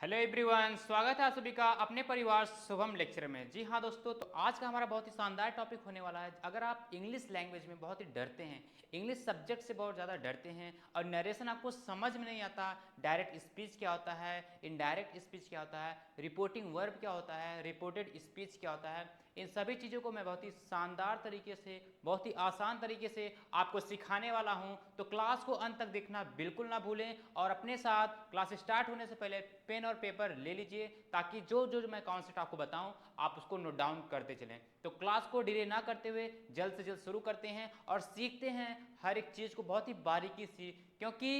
Hello everyone, स्वागत है आप सभी का अपने परिवार शुभम लेक्चर में। जी हाँ दोस्तों, तो आज का हमारा बहुत ही शानदार टॉपिक होने वाला है। अगर आप इंग्लिश लैंग्वेज में बहुत ही डरते हैं, इंग्लिश सब्जेक्ट से बहुत ज़्यादा डरते हैं और नरेशन आपको समझ में नहीं आता, डायरेक्ट स्पीच क्या होता है, इनडायरेक्ट स्पीच क्या होता है, रिपोर्टिंग वर्ब क्या होता है, रिपोर्टेड स्पीच क्या होता है, इन सभी चीज़ों को मैं बहुत ही शानदार तरीके से, बहुत ही आसान तरीके से आपको सिखाने वाला हूं। तो क्लास को अंत तक देखना बिल्कुल ना भूलें और अपने साथ क्लास स्टार्ट होने से पहले पेन और पेपर ले लीजिए, ताकि जो जो मैं कॉन्सेप्ट आपको बताऊं आप उसको नोट डाउन करते चलें। तो क्लास को डिले ना करते हुए जल्द से जल्द शुरू करते हैं और सीखते हैं हर एक चीज़ को बहुत ही बारीकी से, क्योंकि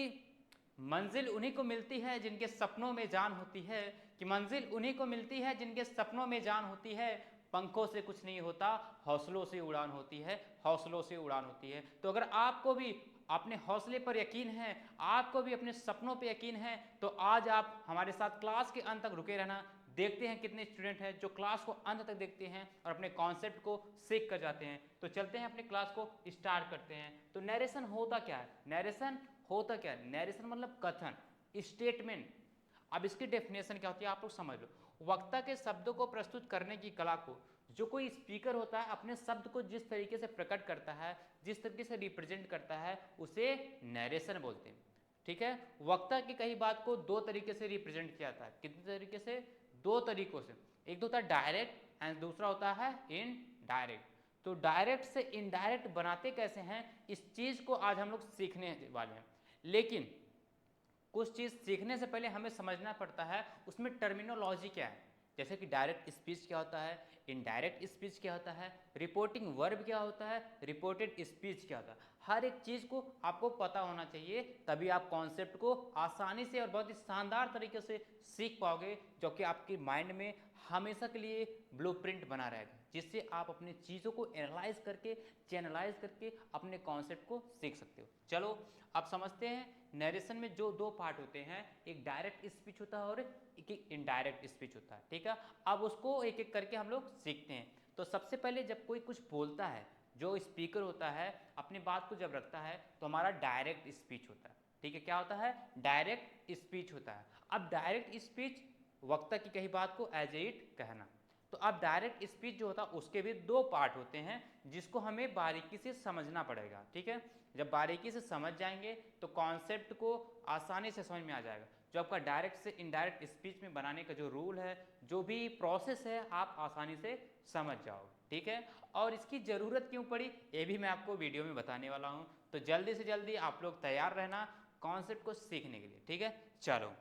मंजिल उन्हीं को मिलती है जिनके सपनों में जान होती है, कि मंजिल उन्हीं को मिलती है जिनके सपनों में जान होती है। पंखों से कुछ नहीं होता, हौसलों से उड़ान होती है, हौसलों से उड़ान होती है। तो अगर आपको भी अपने हौसले पर यकीन है, आपको भी अपने सपनों पर यकीन है, तो आज आप हमारे साथ क्लास के अंत तक रुके रहना। देखते हैं कितने स्टूडेंट हैं जो क्लास को अंत तक देखते हैं और अपने कॉन्सेप्ट को सीख कर जाते हैं। तो चलते हैं अपने क्लास को स्टार्ट करते हैं। तो नरेशन होता क्या है? नरेशन होता क्या है? नरेशन मतलब कथन, स्टेटमेंट। अब इसकी डेफिनेशन क्या होती है आप लोग समझ लो। वक्ता के शब्दों को प्रस्तुत करने की कला को जो कोई स्पीकर होता है अपने शब्द को जिस तरीके से प्रकट करता है, जिस तरीके से रिप्रेजेंट करता है, उसे नरेशन बोलते हैं। ठीक है, वक्ता की कही बात को दो तरीके से रिप्रेजेंट किया जाता है। कितने तरीके से? दो तरीकों से। एक तो होता है डायरेक्ट एंड दूसरा होता है इनडायरेक्ट। तो डायरेक्ट से इनडायरेक्ट बनाते कैसे हैं, इस चीज को आज हम लोग सीखने वाले हैं। लेकिन कुछ चीज़ सीखने से पहले हमें समझना पड़ता है उसमें टर्मिनोलॉजी क्या है। जैसे कि डायरेक्ट स्पीच क्या होता है, इनडायरेक्ट स्पीच क्या होता है, रिपोर्टिंग वर्ब क्या होता है, रिपोर्टेड स्पीच क्या होता है। हर एक चीज़ को आपको पता होना चाहिए, तभी आप कॉन्सेप्ट को आसानी से और बहुत ही शानदार तरीके से सीख पाओगे, जो कि आपके माइंड में हमेशा के लिए ब्लूप्रिंट बना रहेगा, जिससे आप अपनी चीज़ों को एनालाइज करके, चैनलाइज करके अपने कॉन्सेप्ट को सीख सकते हो। चलो अब समझते हैं। नरेशन में जो दो पार्ट होते हैं, एक डायरेक्ट स्पीच होता है और एक इनडायरेक्ट स्पीच होता है। ठीक है, अब उसको एक एक करके हम लोग सीखते हैं। तो सबसे पहले जब कोई कुछ बोलता है, जो स्पीकर होता है अपनी बात को जब रखता है, तो हमारा डायरेक्ट स्पीच होता है। ठीक है, क्या होता है? डायरेक्ट स्पीच होता है। अब डायरेक्ट स्पीच वक्ता की कही बात को एज इट कहना। तो अब डायरेक्ट स्पीच जो होता है उसके भी दो पार्ट होते हैं, जिसको हमें बारीकी से समझना पड़ेगा। ठीक है, जब बारीकी से समझ जाएंगे तो कॉन्सेप्ट को आसानी से समझ में आ जाएगा। जो आपका डायरेक्ट से इनडायरेक्ट स्पीच में बनाने का जो रूल है, जो भी प्रोसेस है, आप आसानी से समझ जाओ। ठीक है, और इसकी ज़रूरत क्यों पड़ी ये भी मैं आपको वीडियो में बताने वाला हूँ। तो जल्दी से जल्दी आप लोग तैयार रहना कॉन्सेप्ट को सीखने के लिए। ठीक है, चलो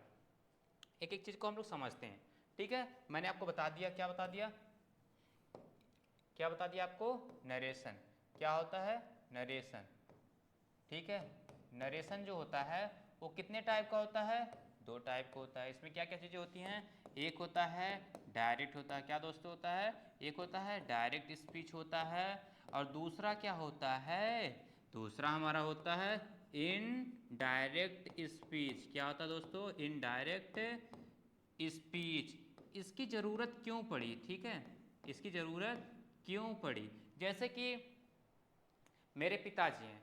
एक एक चीज़ को हम लोग समझते हैं। ठीक है, मैंने आपको बता दिया, क्या बता दिया, क्या बता दिया आपको? नरेशन। क्या होता है? नरेशन। ठीक है, नरेशन जो होता है वो कितने टाइप का होता है? दो टाइप का होता है। इसमें क्या क्या चीज़ें होती हैं? एक होता है डायरेक्ट होता है, क्या दोस्तों होता है? एक होता है डायरेक्ट स्पीच होता है, और दूसरा क्या होता है? दूसरा हमारा होता है इनडायरेक्ट स्पीच। क्या होता है दोस्तों? Indirect speech. इसकी ज़रूरत क्यों पड़ी? ठीक है, इसकी ज़रूरत क्यों पड़ी? जैसे कि मेरे पिताजी हैं,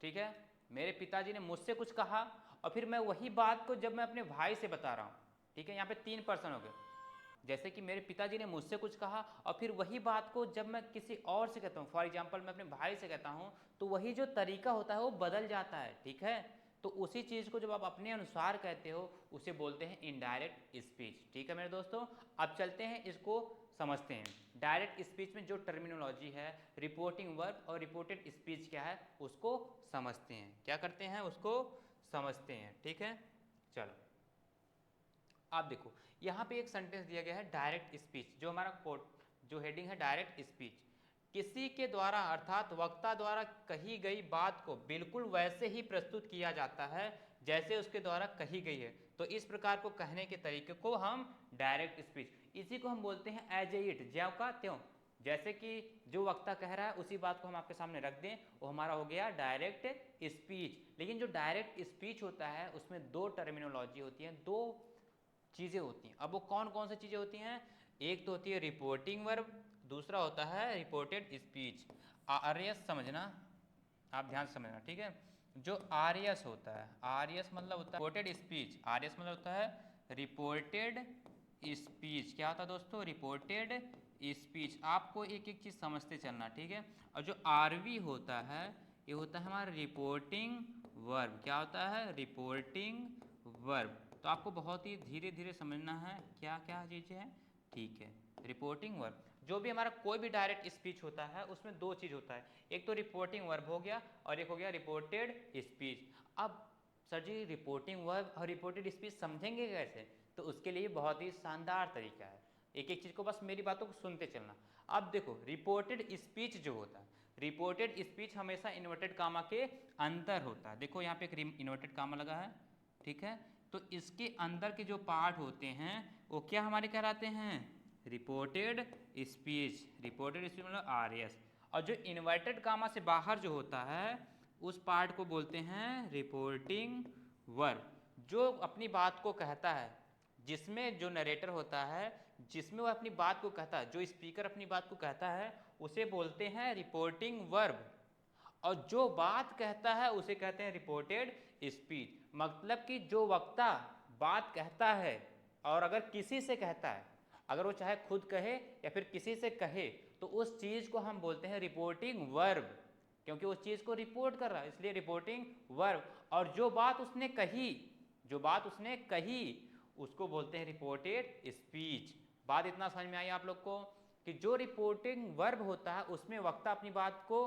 ठीक है, मेरे पिताजी ने मुझसे कुछ कहा और फिर मैं वही बात को जब मैं अपने भाई से बता रहा हूँ, ठीक है, यहाँ पे तीन पर्सन हो गए। जैसे कि मेरे पिताजी ने मुझसे कुछ कहा और फिर वही बात को जब मैं किसी और से कहता हूँ, फॉर एग्जाम्पल मैं अपने भाई से कहता हूँ, तो वही जो तरीका होता है वो बदल जाता है। ठीक है, तो उसी चीज़ को जब आप अपने अनुसार कहते हो उसे बोलते हैं इनडायरेक्ट स्पीच। ठीक है मेरे दोस्तों, अब चलते हैं इसको समझते हैं। डायरेक्ट स्पीच में जो टर्मिनोलॉजी है, रिपोर्टिंग वर्ब और रिपोर्टेड स्पीच क्या है उसको समझते हैं। क्या करते हैं? उसको समझते हैं। ठीक है, चलो आप देखो यहाँ पे एक सेंटेंस दिया गया है डायरेक्ट स्पीच। जो हमारा कोड, जो हेडिंग है डायरेक्ट स्पीच, किसी के द्वारा अर्थात वक्ता द्वारा कही गई बात को बिल्कुल वैसे ही प्रस्तुत किया जाता है जैसे उसके द्वारा कही गई है। तो इस प्रकार को कहने के तरीके को हम डायरेक्ट स्पीच, इसी को हम बोलते हैं एज इट, ज्यों का त्यों। जैसे कि जो वक्ता कह रहा है उसी बात को हम आपके सामने रख दें, वो हमारा हो गया डायरेक्ट स्पीच। लेकिन जो डायरेक्ट स्पीच होता है उसमें दो टर्मिनोलॉजी होती है, दो चीज़ें होती हैं। अब वो कौन कौन सी चीज़ें होती हैं? एक तो होती है रिपोर्टिंग वर्ब, दूसरा होता है रिपोर्टेड स्पीच। आरएस समझना, आप ध्यान से समझना। ठीक है, जो आरएस होता है, आरएस मतलब होता है रिपोर्टेड स्पीच, आरएस मतलब होता है रिपोर्टेड स्पीच। क्या होता है दोस्तों? Reported speech. आपको एक एक चीज़ समझते चलना, ठीक है। और जो आरवी होता है ये होता है हमारा रिपोर्टिंग वर्ब। क्या होता है? Reporting verb. तो आपको बहुत ही धीरे धीरे समझना है क्या क्या चीज़ें हैं, ठीक है। रिपोर्टिंग वर्ब, जो भी हमारा कोई भी डायरेक्ट स्पीच होता है उसमें दो चीज़ होता है, एक तो रिपोर्टिंग वर्ब हो गया और एक हो गया रिपोर्टेड स्पीच। अब सर जी रिपोर्टिंग वर्ब और रिपोर्टेड स्पीच समझेंगे कैसे? तो उसके लिए बहुत ही शानदार तरीका है, एक एक चीज़ को बस मेरी बातों को सुनते चलना। अब देखो रिपोर्टेड स्पीच जो होता है, रिपोर्टेड स्पीच हमेशा इन्वर्टेड कामा के अंदर होता है। देखो यहाँ पे एक इन्वर्टेड कामा लगा है, ठीक है। तो इसके अंदर के जो पार्ट होते हैं वो क्या हमारे कहलाते हैं? Reported speech. रिपोर्टेड स्पीच मतलब RS। और जो इन्वर्टेड कामा से बाहर जो होता है उस पार्ट को बोलते हैं रिपोर्टिंग वर्ब। जो अपनी बात को कहता है, जिसमें जो नरेटर होता है, जिसमें वो अपनी बात को कहता है, जो स्पीकर अपनी बात को कहता है उसे बोलते हैं रिपोर्टिंग वर्ब। और जो बात कहता है उसे कहते हैं रिपोर्टेड स्पीच। मतलब कि जो वक्ता बात कहता है और अगर किसी से कहता है, अगर वो चाहे खुद कहे या फिर किसी से कहे, तो उस चीज़ को हम बोलते हैं रिपोर्टिंग वर्ब, क्योंकि उस चीज़ को रिपोर्ट कर रहा है, इसलिए रिपोर्टिंग वर्ब। और जो बात उसने कही, जो बात उसने कही उसको बोलते हैं रिपोर्टेड स्पीच। बात इतना समझ में आई आप लोग को कि जो रिपोर्टिंग वर्ब होता है उसमें वक्ता अपनी बात को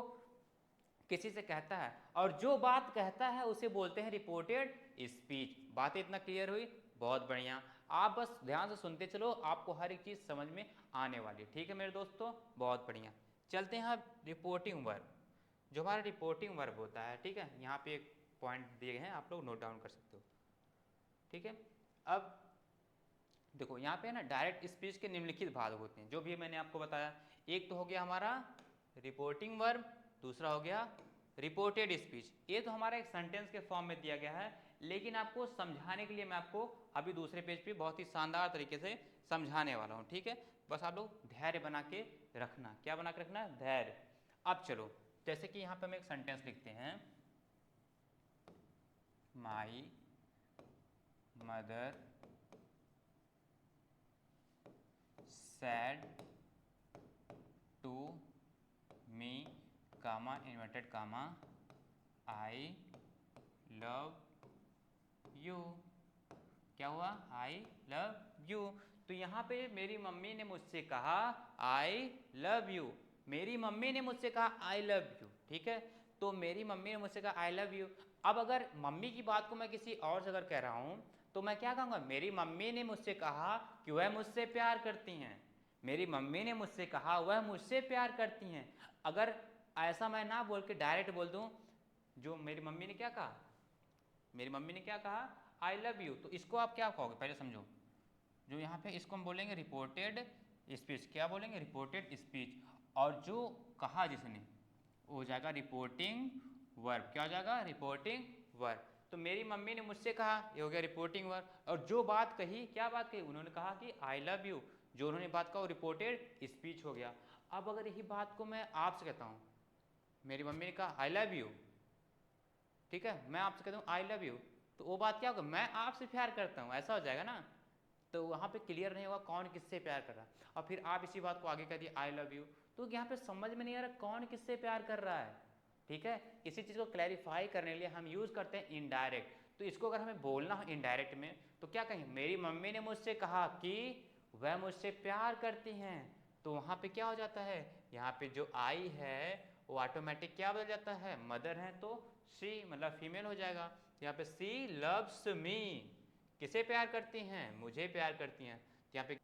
किसी से कहता है और जो बात कहता है उसे बोलते हैं रिपोर्टेड स्पीच। बातें इतना क्लियर हुई? बहुत बढ़िया। आप बस ध्यान से सुनते चलो, आपको हर एक चीज़ समझ में आने वाली है, ठीक है मेरे दोस्तों। बहुत बढ़िया। चलते हैं अब रिपोर्टिंग वर्ब। जो हमारा रिपोर्टिंग वर्ब होता है, ठीक है, यहाँ पे एक पॉइंट दिए गए हैं, आप लोग नोट डाउन कर सकते हो, ठीक है। अब देखो यहाँ पे ना डायरेक्ट स्पीच के निम्नलिखित भाग होते हैं, जो भी मैंने आपको बताया। एक तो हो गया हमारा रिपोर्टिंग वर्ब, दूसरा हो गया रिपोर्टेड स्पीच। ये तो हमारा एक सेंटेंस के फॉर्म में दिया गया है, लेकिन आपको समझाने के लिए मैं आपको अभी दूसरे पेज पे बहुत ही शानदार तरीके से समझाने वाला हूँ, ठीक है। बस आप लोग धैर्य बना के रखना। क्या बना के रखना? धैर्य। अब चलो, जैसे कि यहाँ पे हम एक सेंटेंस लिखते हैं, my mother said to me, comma inverted comma, I love you। क्या हुआ? I love you। तो यहाँ पे मेरी मम्मी ने मुझसे कहा I love you। मेरी मम्मी ने मुझसे कहा I love you, ठीक है। तो मेरी मम्मी ने मुझसे कहा I love you। अब अगर मम्मी की बात को मैं किसी और जगह कह रहा हूँ तो मैं क्या कहूँगा? मेरी मम्मी ने मुझसे कहा कि वह मुझसे प्यार करती हैं। मेरी मम्मी ने मुझसे कहा वह मुझसे प्यार करती हैं। अगर ऐसा मैं ना बोल के डायरेक्ट बोल दूं, जो मेरी मम्मी ने क्या कहा, मेरी मम्मी ने क्या कहा? आई लव यू। तो इसको आप क्या कहोगे? पहले समझो। जो यहाँ पे इसको हम बोलेंगे रिपोर्टेड स्पीच। क्या बोलेंगे? Reported speech. और जो कहा जिसने वो हो जाएगा रिपोर्टिंग वर्ब। क्या हो जाएगा? Reporting verb. तो मेरी मम्मी ने मुझसे कहा, ये हो गया रिपोर्टिंग वर्ब। और जो बात कही, क्या बात कही? उन्होंने कहा कि आई लव यू। जो उन्होंने बात कहा वो रिपोर्टेड स्पीच हो गया। अब अगर यही बात को मैं आपसे कहता हूँ, मेरी मम्मी ने कहा आई लव यू, ठीक है, मैं आपसे कहता हूँ आई लव यू, तो वो बात क्या होगा? मैं आपसे प्यार करता हूँ, ऐसा हो जाएगा ना। तो वहाँ पे क्लियर नहीं होगा कौन किससे प्यार कर रहा है। और फिर आप इसी बात को आगे कह दिए आई लव यू, तो यहाँ पे समझ में नहीं आ रहा कौन किससे प्यार कर रहा है, ठीक है। इसी चीज़ को क्लैरिफाई करने के लिए हम यूज़ करते हैं इनडायरेक्ट। तो इसको अगर हमें बोलना हो इनडायरेक्ट में तो क्या कहें? मेरी मम्मी ने मुझसे कहा कि वह मुझसे प्यार करती हैं। तो वहाँ पे क्या हो जाता है? यहाँ पे जो आई है वो ऑटोमेटिक क्या बदल जाता है? मदर है तो शी मतलब फीमेल हो जाएगा। यहाँ पे सी लव्स मी, किसे प्यार करती हैं? मुझे प्यार करती हैं। तो यहाँ पे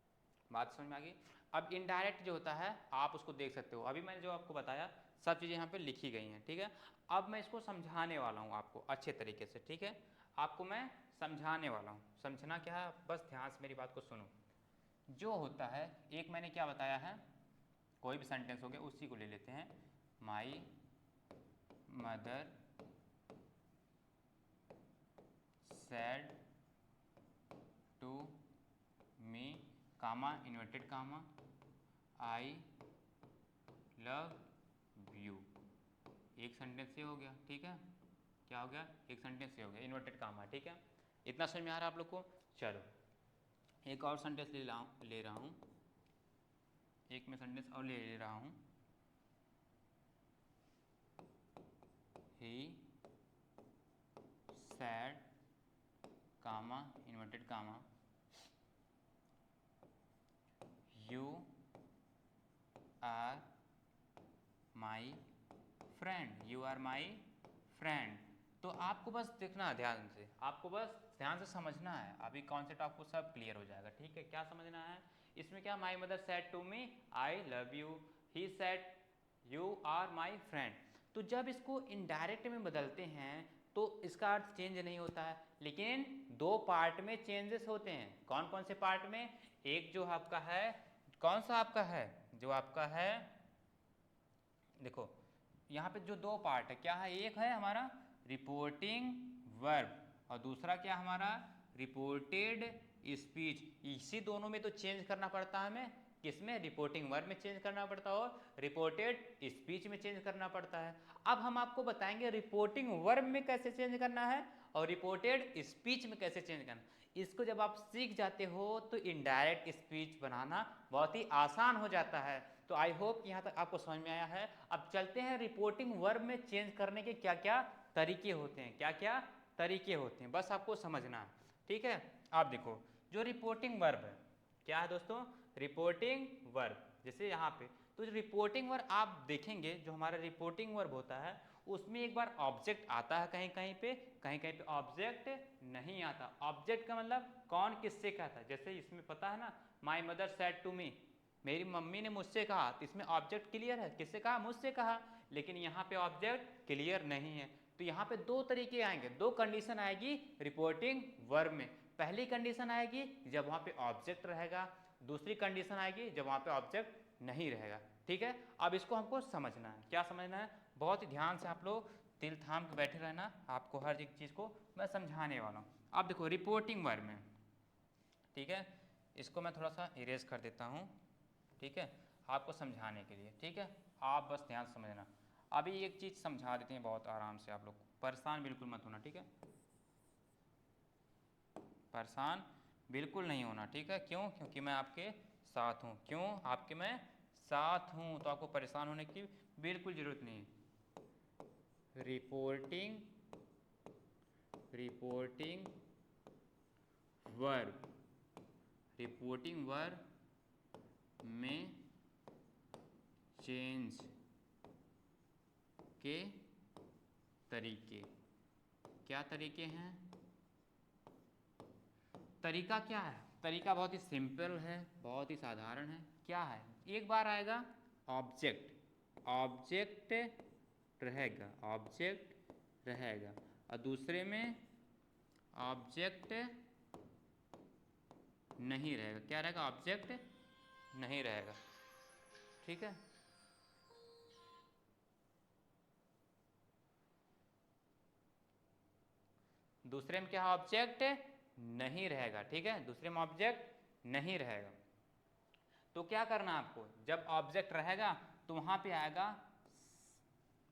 बात समझ में आ गई। अब इनडायरेक्ट जो होता है आप उसको देख सकते हो, अभी मैंने जो आपको बताया सब चीज़ें यहाँ पे लिखी गई हैं, ठीक है। अब मैं इसको समझाने वाला हूँ आपको अच्छे तरीके से, ठीक है। आपको मैं समझाने वाला हूँ। समझना क्या है, बस ध्यान से मेरी बात को सुनो। जो होता है, एक मैंने क्या बताया है, कोई भी सेंटेंस हो गया उसी को ले लेते हैं। My mother said to me, comma inverted comma, I love you. एक सेंटेंस से हो गया, ठीक है। क्या हो गया? एक सेंटेंस से हो गया, इन्वर्टेड कामा, ठीक है। इतना समझ में आ रहा है आप लोग को? चलो एक और सेंटेंस ले रहा हूँ, एक मैं सेंटेंस और ले रहा हूँ। He said comma inverted comma you are my friend, you are my friend. तो आपको बस देखना है ध्यान से, आपको बस ध्यान से समझना है, अभी कॉन्सेप्ट आपको सब क्लियर हो जाएगा। ठीक है, क्या समझना है इसमें? क्या, my mother said to me I love you, he said you are my friend. तो जब इसको इनडायरेक्ट में बदलते हैं तो इसका अर्थ चेंज नहीं होता है, लेकिन दो पार्ट में चेंजेस होते हैं। कौन कौन से पार्ट में? एक जो आपका है, कौन सा आपका है, जो आपका है, देखो यहाँ पे जो दो पार्ट है क्या है, एक है हमारा रिपोर्टिंग वर्ब और दूसरा क्या हमारा रिपोर्टेड स्पीच। इसी दोनों में तो चेंज करना पड़ता है हमें, किसमें? रिपोर्टिंग वर्ब में चेंज करना पड़ता है और रिपोर्टेड स्पीच में चेंज करना पड़ता है। अब हम आपको बताएंगे रिपोर्टिंग वर्ब में कैसे चेंज करना है और रिपोर्टेड स्पीच में कैसे चेंज करना है। इसको जब आप सीख जाते हो तो इनडायरेक्ट स्पीच बनाना बहुत ही आसान हो जाता है। तो आई होप यहाँ तक आपको समझ में आया है। अब चलते हैं रिपोर्टिंग वर्ब में चेंज करने के क्या क्या तरीके होते हैं, क्या क्या तरीके होते हैं, बस आपको समझना है। ठीक है, आप देखो जो रिपोर्टिंग वर्ब है, क्या है दोस्तों? Reporting verb. जैसे यहाँ पे तो जो रिपोर्टिंग वर्ब आप देखेंगे, जो हमारा रिपोर्टिंग वर्ब होता है उसमें एक बार ऑब्जेक्ट आता है कहीं कहीं पे, कहीं कहीं पे ऑब्जेक्ट नहीं आता। ऑब्जेक्ट का मतलब कौन किससे कहता है, जैसे इसमें पता है ना, my mother said to me, मेरी मम्मी ने मुझसे कहा, तो इसमें ऑब्जेक्ट क्लियर है, किससे कहा? मुझसे कहा। लेकिन यहाँ पे ऑब्जेक्ट क्लियर नहीं है, तो यहाँ पे दो तरीके आएंगे, दो कंडीशन आएगी रिपोर्टिंग वर्ब में। पहली कंडीशन आएगी जब वहाँ पे ऑब्जेक्ट रहेगा, दूसरी कंडीशन आएगी जब वहाँ पे ऑब्जेक्ट नहीं रहेगा। ठीक है, अब इसको हमको समझना है। क्या समझना है? बहुत ही ध्यान से आप लोग दिल थाम के बैठे रहना, आपको हर एक चीज़ को मैं समझाने वाला हूँ। अब देखो रिपोर्टिंग वर्ब में, ठीक है, इसको मैं थोड़ा सा इरेज कर देता हूँ, ठीक है, आपको समझाने के लिए। ठीक है, आप बस ध्यान से समझना। अभी एक चीज़ समझा देते हैं बहुत आराम से, आप लोग परेशान बिल्कुल मत होना, ठीक है, परेशान बिल्कुल नहीं होना, ठीक है। क्यों? क्योंकि मैं आपके साथ हूँ। क्यों? आपके मैं साथ हूँ, तो आपको परेशान होने की बिल्कुल ज़रूरत नहीं है। Reporting reporting verb, reporting verb में चेंज के तरीके, क्या तरीके हैं? तरीका क्या है? तरीका बहुत ही सिंपल है, बहुत ही साधारण है। क्या है? एक बार आएगा ऑब्जेक्ट, ऑब्जेक्ट रहेगा, ऑब्जेक्ट रहेगा, और दूसरे में ऑब्जेक्ट नहीं रहेगा। क्या रहेगा? ऑब्जेक्ट नहीं रहेगा। ठीक है, दूसरे में क्या? ऑब्जेक्ट नहीं रहेगा। ठीक है, दूसरे में ऑब्जेक्ट नहीं रहेगा। तो क्या करना आपको, जब ऑब्जेक्ट रहेगा तो वहाँ पे आएगा,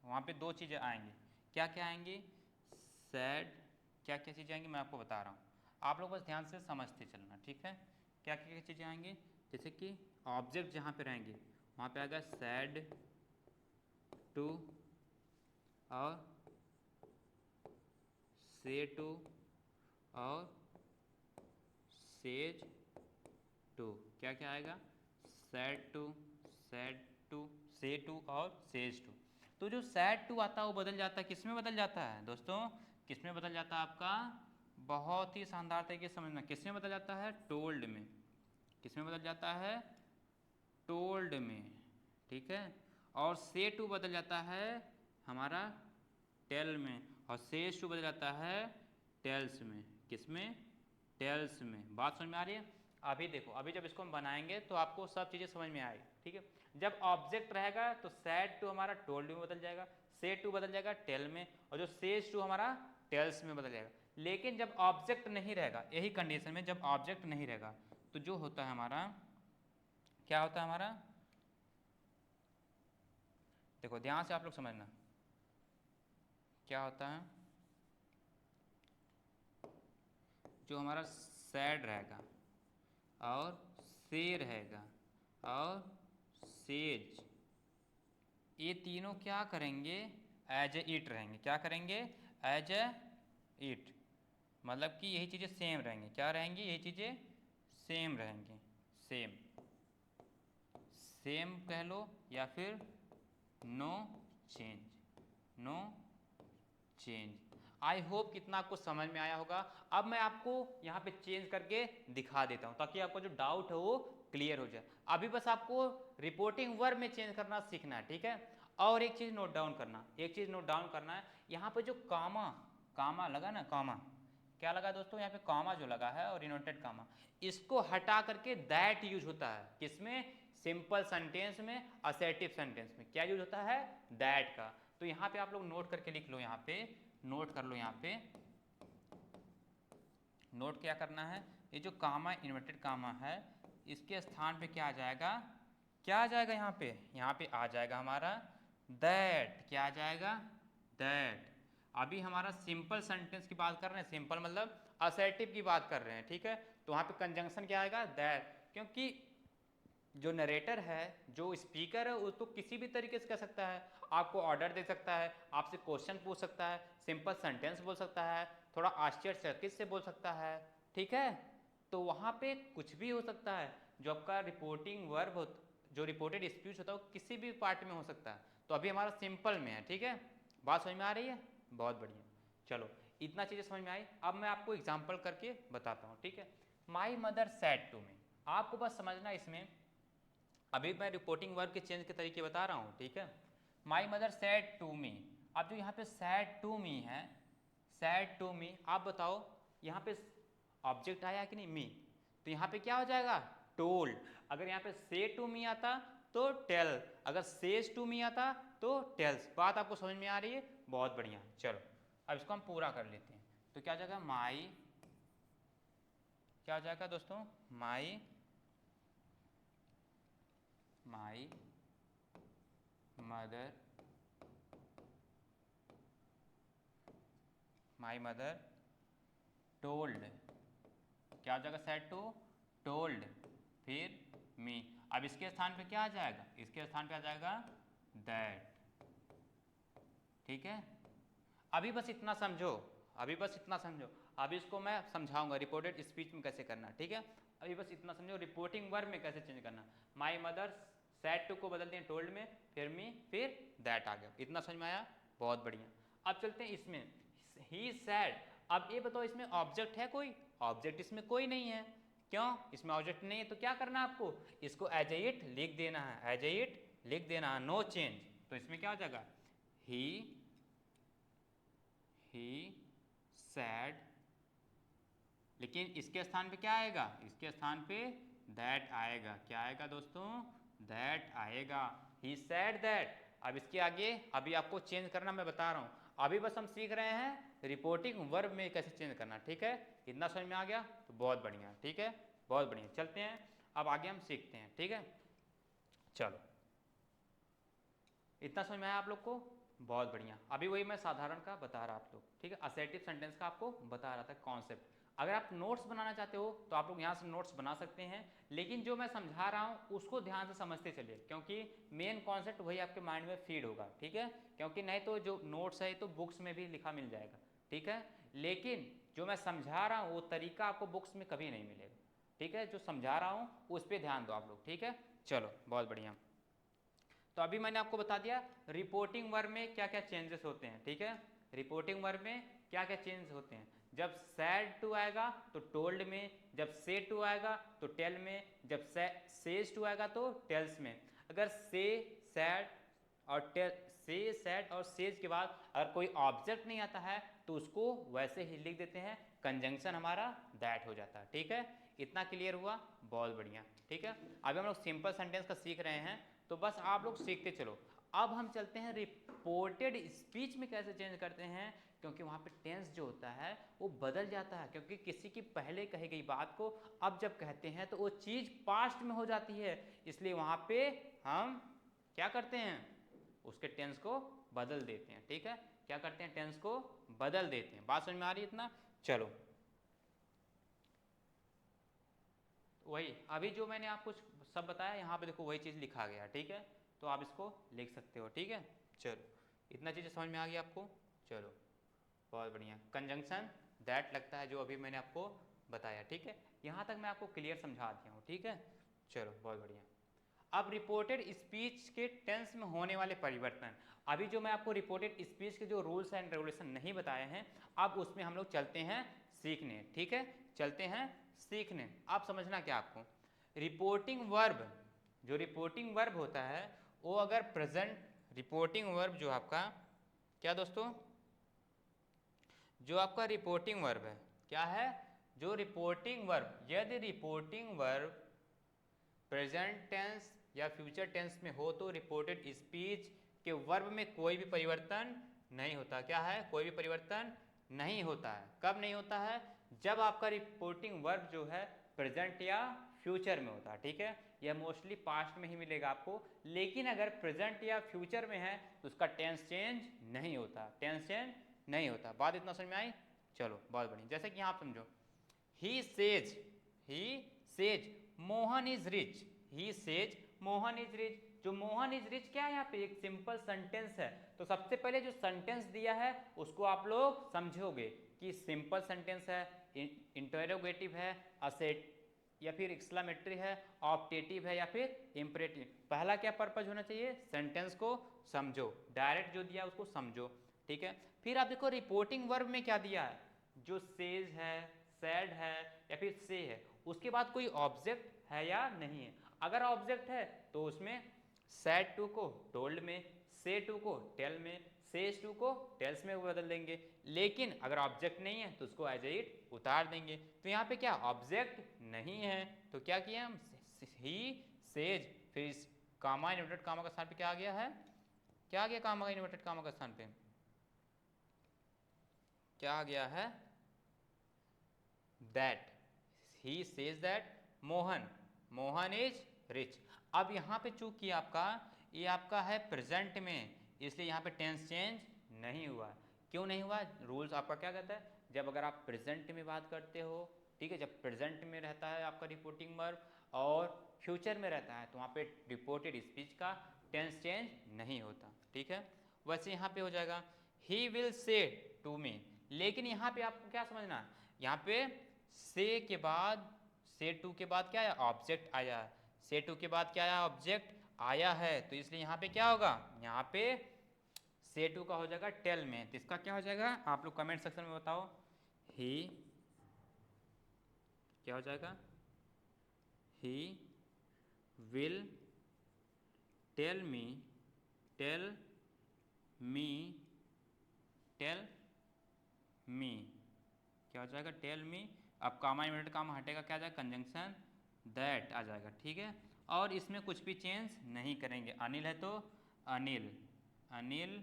वहाँ पे दो चीज़ें आएंगी। क्या क्या आएंगी? सैड, क्या क्या चीज़ें आएंगी मैं आपको बता रहा हूँ, आप लोग बस ध्यान से समझते चलना। ठीक है, क्या क्या चीज़ें आएंगी? जैसे कि ऑब्जेक्ट जहाँ पे रहेंगे वहाँ पे आएगा सैड टू और से टू और सेज टू। क्या क्या आएगा? सैड टू, सैड टू, से टू और सेज टू। तो जो सैड टू आता है वो बदल जाता है, किस में बदल जाता है दोस्तों? किस में बदल जाता है आपका? बहुत ही शानदार तरीके से समझना, किस में बदल जाता है? टोल्ड में। किस में बदल जाता है? टोल्ड में। ठीक है, और से टू बदल जाता है हमारा टेल में, और सेज टू बदल जाता है टेल्स में। किस में? टेल्स में। बात समझ में आ रही है? अभी देखो, अभी जब इसको हम बनाएंगे तो आपको सब चीज़ें समझ में आएगी। ठीक है, जब ऑब्जेक्ट रहेगा तो सैड टू हमारा टोल्ड में बदल जाएगा, से टू बदल जाएगा टेल में, और जो सेज टू हमारा टेल्स में बदल जाएगा। लेकिन जब ऑब्जेक्ट नहीं रहेगा, यही कंडीशन में जब ऑब्जेक्ट नहीं रहेगा तो जो होता है हमारा, क्या होता है हमारा? देखो ध्यान से आप लोग समझना, क्या होता है? जो हमारा सैड रहेगा, और से रहेगा और सेज, ये तीनों क्या करेंगे, एज ए इट रहेंगे। क्या करेंगे, एज ए इट, मतलब कि यही चीज़ें सेम रहेंगी। क्या रहेंगी, यही चीज़ें सेम रहेंगी। सेम, सेम कह लो या फिर no change, no change. I hope कितना आपको समझ में आया होगा। अब मैं आपको यहाँ पे चेंज करके दिखा देता हूँ ताकि आपको जो डाउट है वो क्लियर हो जाए। अभी बस आपको रिपोर्टिंग वर्ब में चेंज करना सीखना है, ठीक है। और एक चीज़ नोट डाउन करना, एक चीज़ नोट डाउन करना है, यहाँ पे जो कामा, कामा लगा ना, कामा क्या लगा दोस्तों, यहाँ पे कामा जो लगा है और इनवर्टेड कामा, इसको हटा करके दैट यूज होता है। किसमें, सिंपल सेंटेंस में, असर्टिव सेंटेंस में क्या यूज होता है, दैट का। तो यहाँ पे आप लोग नोट करके लिख लो, यहाँ पे नोट कर लो, यहाँ पे नोट क्या करना है, ये जो कामा इन्वर्टेड कामा है इसके स्थान पे क्या आ जाएगा, क्या आ जाएगा, यहाँ पे आ जाएगा हमारा दैट। क्या आ जाएगा, दैट। अभी हमारा सिंपल सेंटेंस की बात कर रहे हैं, सिंपल मतलब असर्टिव की बात कर रहे हैं, ठीक है। तो वहाँ पे कंजंक्शन क्या आएगा, दैट। क्योंकि जो नरेटर है, जो स्पीकर है, वो तो किसी भी तरीके से कह सकता है, आपको ऑर्डर दे सकता है, आपसे क्वेश्चन पूछ सकता है, सिंपल सेंटेंस बोल सकता है, थोड़ा आश्चर्यचकित से बोल सकता है, ठीक है। तो वहाँ पे कुछ भी हो सकता है। जो आपका रिपोर्टिंग वर्ब हो, जो रिपोर्टेड स्पीच होता है वो किसी भी पार्ट में हो सकता है। तो अभी हमारा सिंपल में है, ठीक है। बात समझ में आ रही है, बहुत बढ़िया। चलो, इतना चीज़ें समझ में आई। अब मैं आपको एग्जाम्पल करके बताता हूँ, ठीक है। My mother said to me, आपको बस समझना इसमें, अभी मैं रिपोर्टिंग वर्ब के चेंज के तरीके बता रहा हूँ, ठीक है। My mother said to me, अब जो यहाँ पे सैड टू मी है, सैड टू मी, आप बताओ यहाँ पे ऑब्जेक्ट आया कि नहीं, मी, तो यहाँ पे क्या हो जाएगा, टोल्ड। अगर यहाँ पे से टू मी आता तो टेल, अगर सेज टू मी आता तो टेल्स। बात आपको समझ में आ रही है, बहुत बढ़िया। चलो अब इसको हम पूरा कर लेते हैं। तो क्या हो जाएगा, माई, क्या हो जाएगा दोस्तों, my, my mother, my mother told, क्या हो जाएगा, सेड टू, टोल्ड, फिर मी। अब इसके स्थान पे क्या आ जाएगा, इसके स्थान पे आ जाएगा दैट, ठीक है। अभी बस इतना समझो, अभी बस इतना समझो। अभी इसको मैं समझाऊंगा रिपोर्टेड स्पीच में कैसे करना, ठीक है। अभी बस इतना समझो, रिपोर्टिंग वर्ब में कैसे चेंज करना। माई मदर सैड टू को बदल दें टोल्ड में, फिर मी, फिर दैट आ गया। इतना समझ में आया, बहुत बढ़िया। अब चलते हैं इसमें, ही सैड। अब ये बताओ इसमें ऑब्जेक्ट है कोई, ऑब्जेक्ट इसमें कोई नहीं है। क्यों, इसमें ऑब्जेक्ट नहीं है तो क्या करना है आपको, इसको एज ए इट लिख देना है, एज ए इट लिख देना है, नो चेंज। तो इसमें क्या हो जाएगा, ही सैड, लेकिन इसके स्थान पे क्या आएगा, इसके स्थान पे दैट आएगा। क्या आएगा दोस्तों, दैट आएगा, ही सैड दैट। अब इसके आगे अभी आपको चेंज करना मैं बता रहा हूँ। अभी बस हम सीख रहे हैं रिपोर्टिंग वर्ब में कैसे चेंज करना, ठीक है। इतना समझ में आ गया तो बहुत बढ़िया, ठीक है, बहुत बढ़िया। चलते हैं अब आगे हम सीखते हैं, ठीक है। चलो, इतना समझ में आया आप लोग को, बहुत बढ़िया। अभी वही मैं साधारण का बता रहा आप लोग, ठीक है, असर्टिव सेंटेंस का आपको बता रहा था कॉन्सेप्ट। अगर आप नोट्स बनाना चाहते हो तो आप लोग यहाँ से नोट्स बना सकते हैं, लेकिन जो मैं समझा रहा हूँ उसको ध्यान से समझते चलिए, क्योंकि मेन कॉन्सेप्ट वही आपके माइंड में फीड होगा, ठीक है। क्योंकि नहीं तो जो नोट्स है तो बुक्स में भी लिखा मिल जाएगा, ठीक है, लेकिन जो मैं समझा रहा हूँ वो तरीका आपको बुक्स में कभी नहीं मिलेगा, ठीक है। जो समझा रहा हूँ उस पर ध्यान दो आप लोग, ठीक है। चलो, बहुत बढ़िया। तो अभी मैंने आपको बता दिया रिपोर्टिंग वर्ब में क्या क्या चेंजेस होते हैं, ठीक है। रिपोर्टिंग वर्ब में क्या क्या चेंज होते हैं, जब सैड टू आएगा तो टोल्ड में, जब से टू आएगा तो टेल में, जब सेज टू आएगा तो टेल्स में। अगर से, सैड और टेल, से, सैड और सेज के बाद अगर कोई ऑब्जेक्ट नहीं आता है तो उसको वैसे ही लिख देते हैं, कंजंक्शन हमारा दैट हो जाता है, ठीक है। इतना क्लियर हुआ, बहुत बढ़िया, ठीक है। अभी हम लोग सिंपल सेंटेंस का सीख रहे हैं, तो बस आप लोग सीखते चलो। अब हम चलते हैं रिपोर्टेड स्पीच में कैसे चेंज करते हैं, क्योंकि वहाँ पे टेंस जो होता है वो बदल जाता है, क्योंकि किसी की पहले कही गई बात को अब जब कहते हैं तो वो चीज़ पास्ट में हो जाती है, इसलिए वहाँ पे हम क्या करते हैं, उसके टेंस को बदल देते हैं, ठीक है। क्या करते हैं, टेंस को बदल देते हैं। बात समझ में आ रही है इतना, चलो। वही अभी जो मैंने आपको सब बताया यहाँ पे देखो वही चीज़ लिखा गया, ठीक है, तो आप इसको लिख सकते हो, ठीक है। चलो इतना चीज़ें समझ में आ गई आपको। चलो बहुत बढ़िया। कंजंक्शन दैट लगता है जो अभी मैंने आपको बताया, ठीक है, यहाँ तक मैं आपको क्लियर समझा दिया हूँ, ठीक है। चलो बहुत बढ़िया। अब रिपोर्टेड स्पीच के टेंस में होने वाले परिवर्तन, अभी जो मैं आपको रिपोर्टेड स्पीच के जो रूल्स एंड रेगुलेशन नहीं बताए हैं, अब उसमें हम लोग चलते हैं सीखने, ठीक है, चलते हैं सीखने। आप समझना क्या आपको, रिपोर्टिंग वर्ब, जो रिपोर्टिंग वर्ब होता है वो अगर प्रेजेंट, रिपोर्टिंग वर्ब जो आपका क्या दोस्तों, जो आपका रिपोर्टिंग वर्ब है, क्या है, जो रिपोर्टिंग वर्ब, यदि रिपोर्टिंग वर्ब प्रेजेंट टेंस या फ्यूचर टेंस में हो तो रिपोर्टेड स्पीच के वर्ब में कोई भी परिवर्तन नहीं होता। क्या है, कोई भी परिवर्तन नहीं होता है। कब नहीं होता है, जब आपका रिपोर्टिंग वर्ब जो है प्रेजेंट या फ्यूचर में होता है, ठीक है, यह मोस्टली पास्ट में ही मिलेगा आपको, लेकिन अगर प्रेजेंट या फ्यूचर में है तो उसका टेंस चेंज नहीं होता, टेंस चेंज नहीं होता। बात इतना समझ में आई। चलो बहुत बढ़िया। जैसे कि यहाँ आप समझो, he says, he says Mohan is rich, he says Mohan is rich, जो मोहन इज रिच क्या है, यहाँ पे एक सिंपल सेंटेंस है, तो सबसे पहले जो सेंटेंस दिया है उसको आप लोग समझोगे कि सिंपल सेंटेंस है, इंटरोगेटिव है, असेट या फिर एक्सक्लेमेटरी है, ऑप्टेटिव है या फिर इंपरेटिव। पहला क्या पर्पज होना चाहिए, सेंटेंस को समझो, डायरेक्ट जो दिया उसको समझो, ठीक है। फिर आप देखो रिपोर्टिंग वर्ब में क्या दिया है, जो सेज है, सैड है या फिर से है, उसके बाद कोई ऑब्जेक्ट है या नहीं है। अगर ऑब्जेक्ट है तो उसमें सैड टू को टोल्ड में, से टू को टेल में, सेज टू को टेल्स में बदल देंगे। लेकिन अगर ऑब्जेक्ट नहीं है तो उसको एज इट उतार देंगे। तो यहाँ पे क्या ऑब्जेक्ट नहीं है तो क्या किया हम, ही सेज, फिर इस कामा इन्वर्टेड कामा का स्थान पे क्या आ गया है, क्या आ गया कामा इन्वर्टेड कामा का स्थान पे, क्या आ गया है, that, he says that Mohan, Mohan is rich. अब यहाँ पे चूक किया आपका, ये आपका है प्रेजेंट में, इसलिए यहाँ पे टेंस चेंज नहीं हुआ। क्यों नहीं हुआ, रूल्स आपका क्या कहता है, जब अगर आप प्रेजेंट में बात करते हो, ठीक है, जब प्रेजेंट में रहता है आपका रिपोर्टिंग वर्ब और फ्यूचर में रहता है तो वहाँ पे रिपोर्टेड स्पीच का टेंस चेंज नहीं होता, ठीक है। वैसे यहाँ पे हो जाएगा he will say to me, लेकिन यहाँ पे आपको क्या समझना है, यहाँ पे से के बाद, से टू के बाद क्या आया, ऑब्जेक्ट आया है, से टू के बाद क्या आया, ऑब्जेक्ट आया है, तो इसलिए यहाँ पे क्या होगा, यहाँ पे से टू का हो जाएगा टेल में, तो इसका क्या हो जाएगा, आप लोग कमेंट सेक्शन में बताओ, ही क्या हो जाएगा, he will tell me, tell me, tell me, क्या हो जाएगा, टेल मी। अब कामा इन्वर्टेड कामा हटेगा, क्या आ जाएगा, कंजंक्शन दैट आ जाएगा, ठीक है। और इसमें कुछ भी चेंज नहीं करेंगे। अनिल है तो Anil, Anil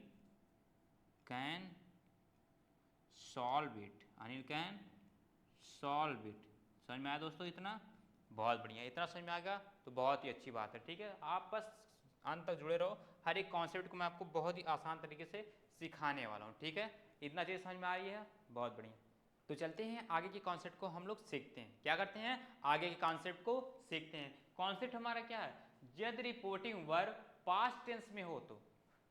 can solve it, Anil can solve it. समझ में आया दोस्तों इतना, बहुत बढ़िया, इतना समझ में आ गया तो बहुत ही अच्छी बात है, ठीक है। आप बस अंत तक जुड़े रहो, हर एक कॉन्सेप्ट को मैं आपको बहुत ही आसान तरीके से सिखाने वाला हूँ, ठीक है। इतना चीज़ समझ में आ रही है, बहुत बढ़िया। तो चलते हैं आगे के कॉन्सेप्ट को हम लोग सीखते हैं। क्या करते हैं, आगे के कॉन्सेप्ट को सीखते हैं। कॉन्सेप्ट हमारा क्या है, यदि रिपोर्टिंग वर्ब पास्ट टेंस में हो तो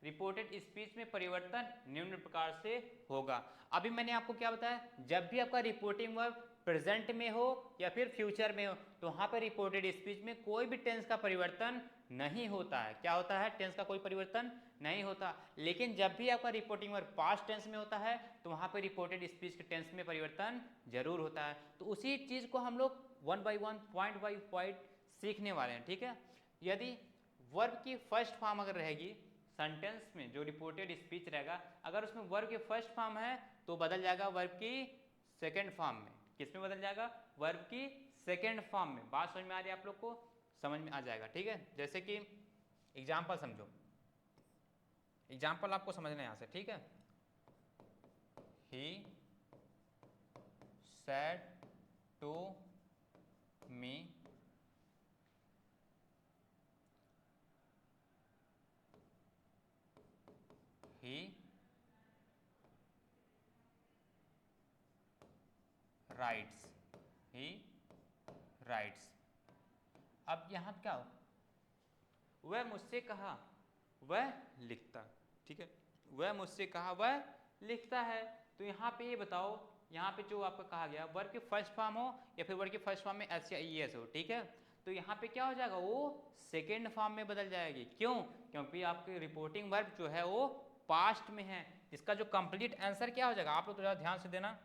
रिपोर्टेड स्पीच में परिवर्तन निम्न प्रकार से होगा। अभी मैंने आपको क्या बताया, जब भी आपका रिपोर्टिंग वर्ब प्रेजेंट में हो या फिर फ्यूचर में हो तो वहां पर रिपोर्टेड स्पीच में कोई भी टेंस का परिवर्तन नहीं होता है। क्या होता है, टेंस का कोई परिवर्तन नहीं होता। लेकिन जब भी आपका रिपोर्टिंग वर्ब पास्ट टेंस में होता है तो वहां पर रिपोर्टेड स्पीच के टेंस में परिवर्तन जरूर होता है। तो उसी चीज को हम लोग one by one, point by point सीखने वाले हैं, ठीक है। यदि वर्ब की फर्स्ट फॉर्म अगर रहेगी सेंटेंस में, जो रिपोर्टेड स्पीच रहेगा, अगर उसमें वर्ब की फर्स्ट फॉर्म है तो बदल जाएगा वर्ब की सेकेंड फॉर्म में। किस में बदल जाएगा, वर्ब की सेकेंड फॉर्म में। बात समझ में आ रही है आप लोग को, समझ में आ जाएगा, ठीक है। जैसे कि एग्जाम्पल समझो, एग्जाम्पल आपको समझना है यहां से, ठीक है। He said to me he writes, he writes, अब यहाँ क्या हो, वह मुझसे कहा वह लिखता, ठीक है, वह मुझसे कहा वह लिखता है। तो यहाँ पे ये बताओ, यहाँ पे जो आपका कहा गया वर्ब की फर्स्ट फॉर्म हो या फिर वर्ब की फर्स्ट फॉर्म में एस या ई एस हो, ठीक है, तो यहाँ पे क्या हो जाएगा, वो सेकेंड फॉर्म में बदल जाएगी। क्यों? क्योंकि आपकी रिपोर्टिंग वर्ब जो है वो पास्ट में है। इसका जो कंप्लीट आंसर क्या हो जाएगा, आप लोग तो ध्यान से देना,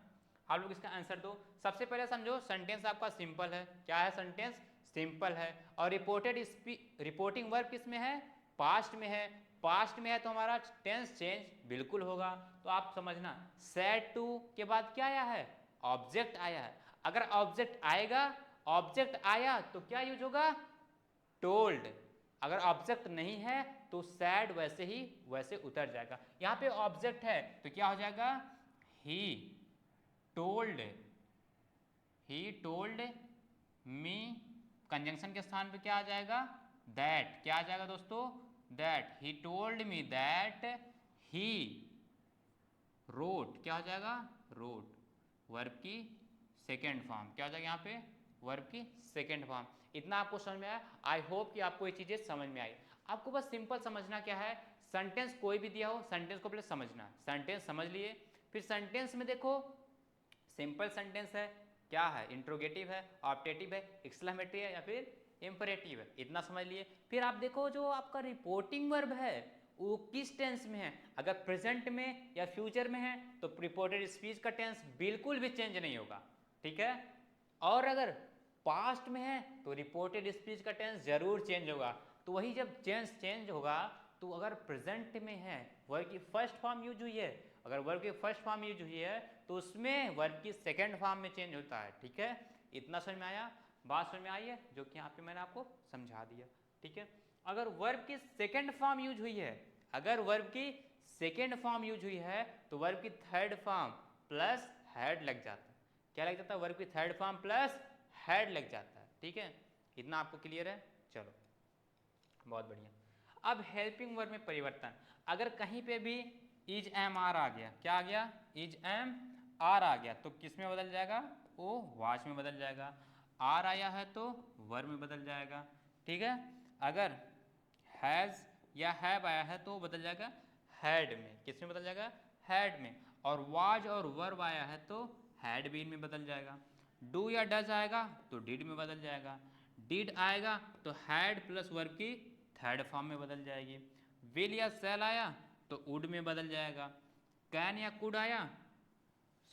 आप लोग इसका आंसर दो। सबसे पहले समझो सेंटेंस आपका सिंपल है। क्या है सेंटेंस? सिंपल है। और रिपोर्टिंग वर्ब किस में है? पास्ट में है। पास्ट में है तो हमारा टेंस चेंज बिल्कुल होगा। तो आप समझना, सेड टू के बाद क्या आया है? ऑब्जेक्ट आया है। अगर ऑब्जेक्ट आएगा, ऑब्जेक्ट आया तो क्या यूज होगा? टोल्ड। अगर ऑब्जेक्ट नहीं है तो सैड वैसे ही वैसे उतर जाएगा। यहां पे ऑब्जेक्ट है तो क्या हो जाएगा? He told, he told me. Conjunction के स्थान पे क्या आ जाएगा? दैट। क्या आ जाएगा दोस्तों? That. He told me that he wrote. क्या हो जाएगा? रोट। वर्ब की सेकेंड फॉर्म। क्या हो जाएगा यहाँ पे? वर्ब की सेकेंड फॉर्म। इतना आपको समझ में आया? आई होप कि आपको ये चीजें समझ में आई। आपको बस सिंपल समझना क्या है, सेंटेंस कोई भी दिया हो, सेंटेंस को पहले समझना। सेंटेंस समझ लिए, फिर सेंटेंस में देखो सिंपल सेंटेंस है, क्या है? इंट्रोगेटिव है, ऑप्टेटिव है, एक्सक्लेमेटरी है या फिर इंपरेटिव है, इतना समझ लिए। फिर आप देखो जो आपका रिपोर्टिंग वर्ब है वो किस टेंस में है। अगर प्रेजेंट में या फ्यूचर में है तो रिपोर्टेड स्पीच का टेंस बिल्कुल भी चेंज नहीं होगा, ठीक है। और अगर पास्ट में है तो रिपोर्टेड स्पीच का टेंस जरूर चेंज होगा। तो वही जब चेंज होगा तो अगर प्रेजेंट में है, वर्ब की फर्स्ट फॉर्म यूज हुई है, अगर वर्ब की फर्स्ट फॉर्म यूज हुई है तो उसमें वर्ब की सेकेंड फॉर्म में चेंज होता है, ठीक है। इतना समझ में आया? बात समझ में आई है जो कि यहाँ पे मैंने आपको समझा दिया, ठीक है। अगर वर्ब की सेकेंड फॉर्म यूज हुई है, अगर वर्ब की सेकेंड फॉर्म यूज हुई है तो वर्ब की थर्ड फॉर्म प्लस हेड लग जाता है। क्या लग जाता है? वर्ब की थर्ड फॉर्म प्लस हेड लग जाता है, ठीक है। इतना आपको क्लियर है? चलो बहुत बढ़िया। अब हेल्पिंग वर्ब में परिवर्तन, अगर कहीं पे भी इज एम आर आ गया, क्या आ गया? इज एम आर आ गया तो किस में बदल जाएगा? ओ वाच में बदल जाएगा। आर आया है तो वर्ब में बदल जाएगा, ठीक है। अगर हैज़ या हैव आया है तो बदल जाएगा हैड में। किस में बदल जाएगा? हैड में। और वाज और वर्ब आया है तो हैड बीन में बदल जाएगा। डू या डज आएगा तो डिड में बदल जाएगा। डिड आएगा तो हैड प्लस वर्ब की थर्ड फॉर्म में बदल जाएगी। विल या सेल आया तो वुड में बदल जाएगा। कैन या कुड आया,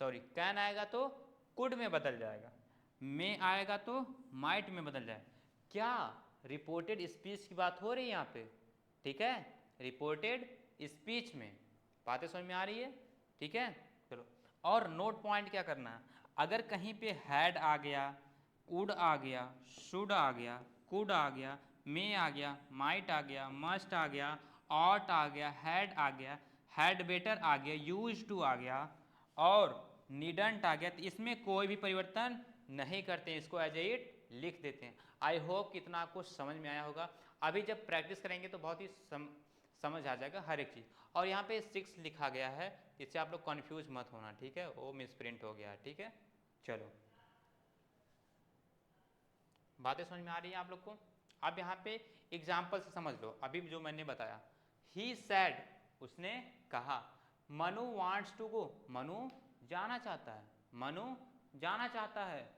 सॉरी कैन आएगा तो कुड में बदल जाएगा। मे आएगा तो माइट में बदल जाएगा। क्या रिपोर्टेड स्पीच की बात हो रही है यहाँ पे, ठीक है। रिपोर्टेड स्पीच में बातें समझ में आ रही है, ठीक है। चलो और नोट पॉइंट क्या करना है, अगर कहीं पे हैड आ गया, वुड आ गया, शुड आ गया, कुड आ गया, मे आ गया, माइट आ गया, मस्ट आ गया, ऑट आ गया, हैड आ गया, हैड बेटर आ गया, यूज टू आ गया और नीडंट आ गया, तो इसमें कोई भी परिवर्तन नहीं करते, इसको एज इट लिख देते हैं। आई होप कि इतना आपको समझ में आया होगा। अभी जब प्रैक्टिस करेंगे तो बहुत ही समझ आ जाएगा हर एक चीज़। और यहाँ पे 6 लिखा गया है, इससे आप लोग कन्फ्यूज मत होना, ठीक है, वो मिस प्रिंट हो गया है, ठीक है। चलो बातें समझ में आ रही है आप लोग को? अब यहाँ पे एग्जाम्पल से समझ लो, अभी जो मैंने बताया। ही सैड, उसने कहा। Manu wants to go, Manu जाना चाहता है, मनु जाना चाहता है।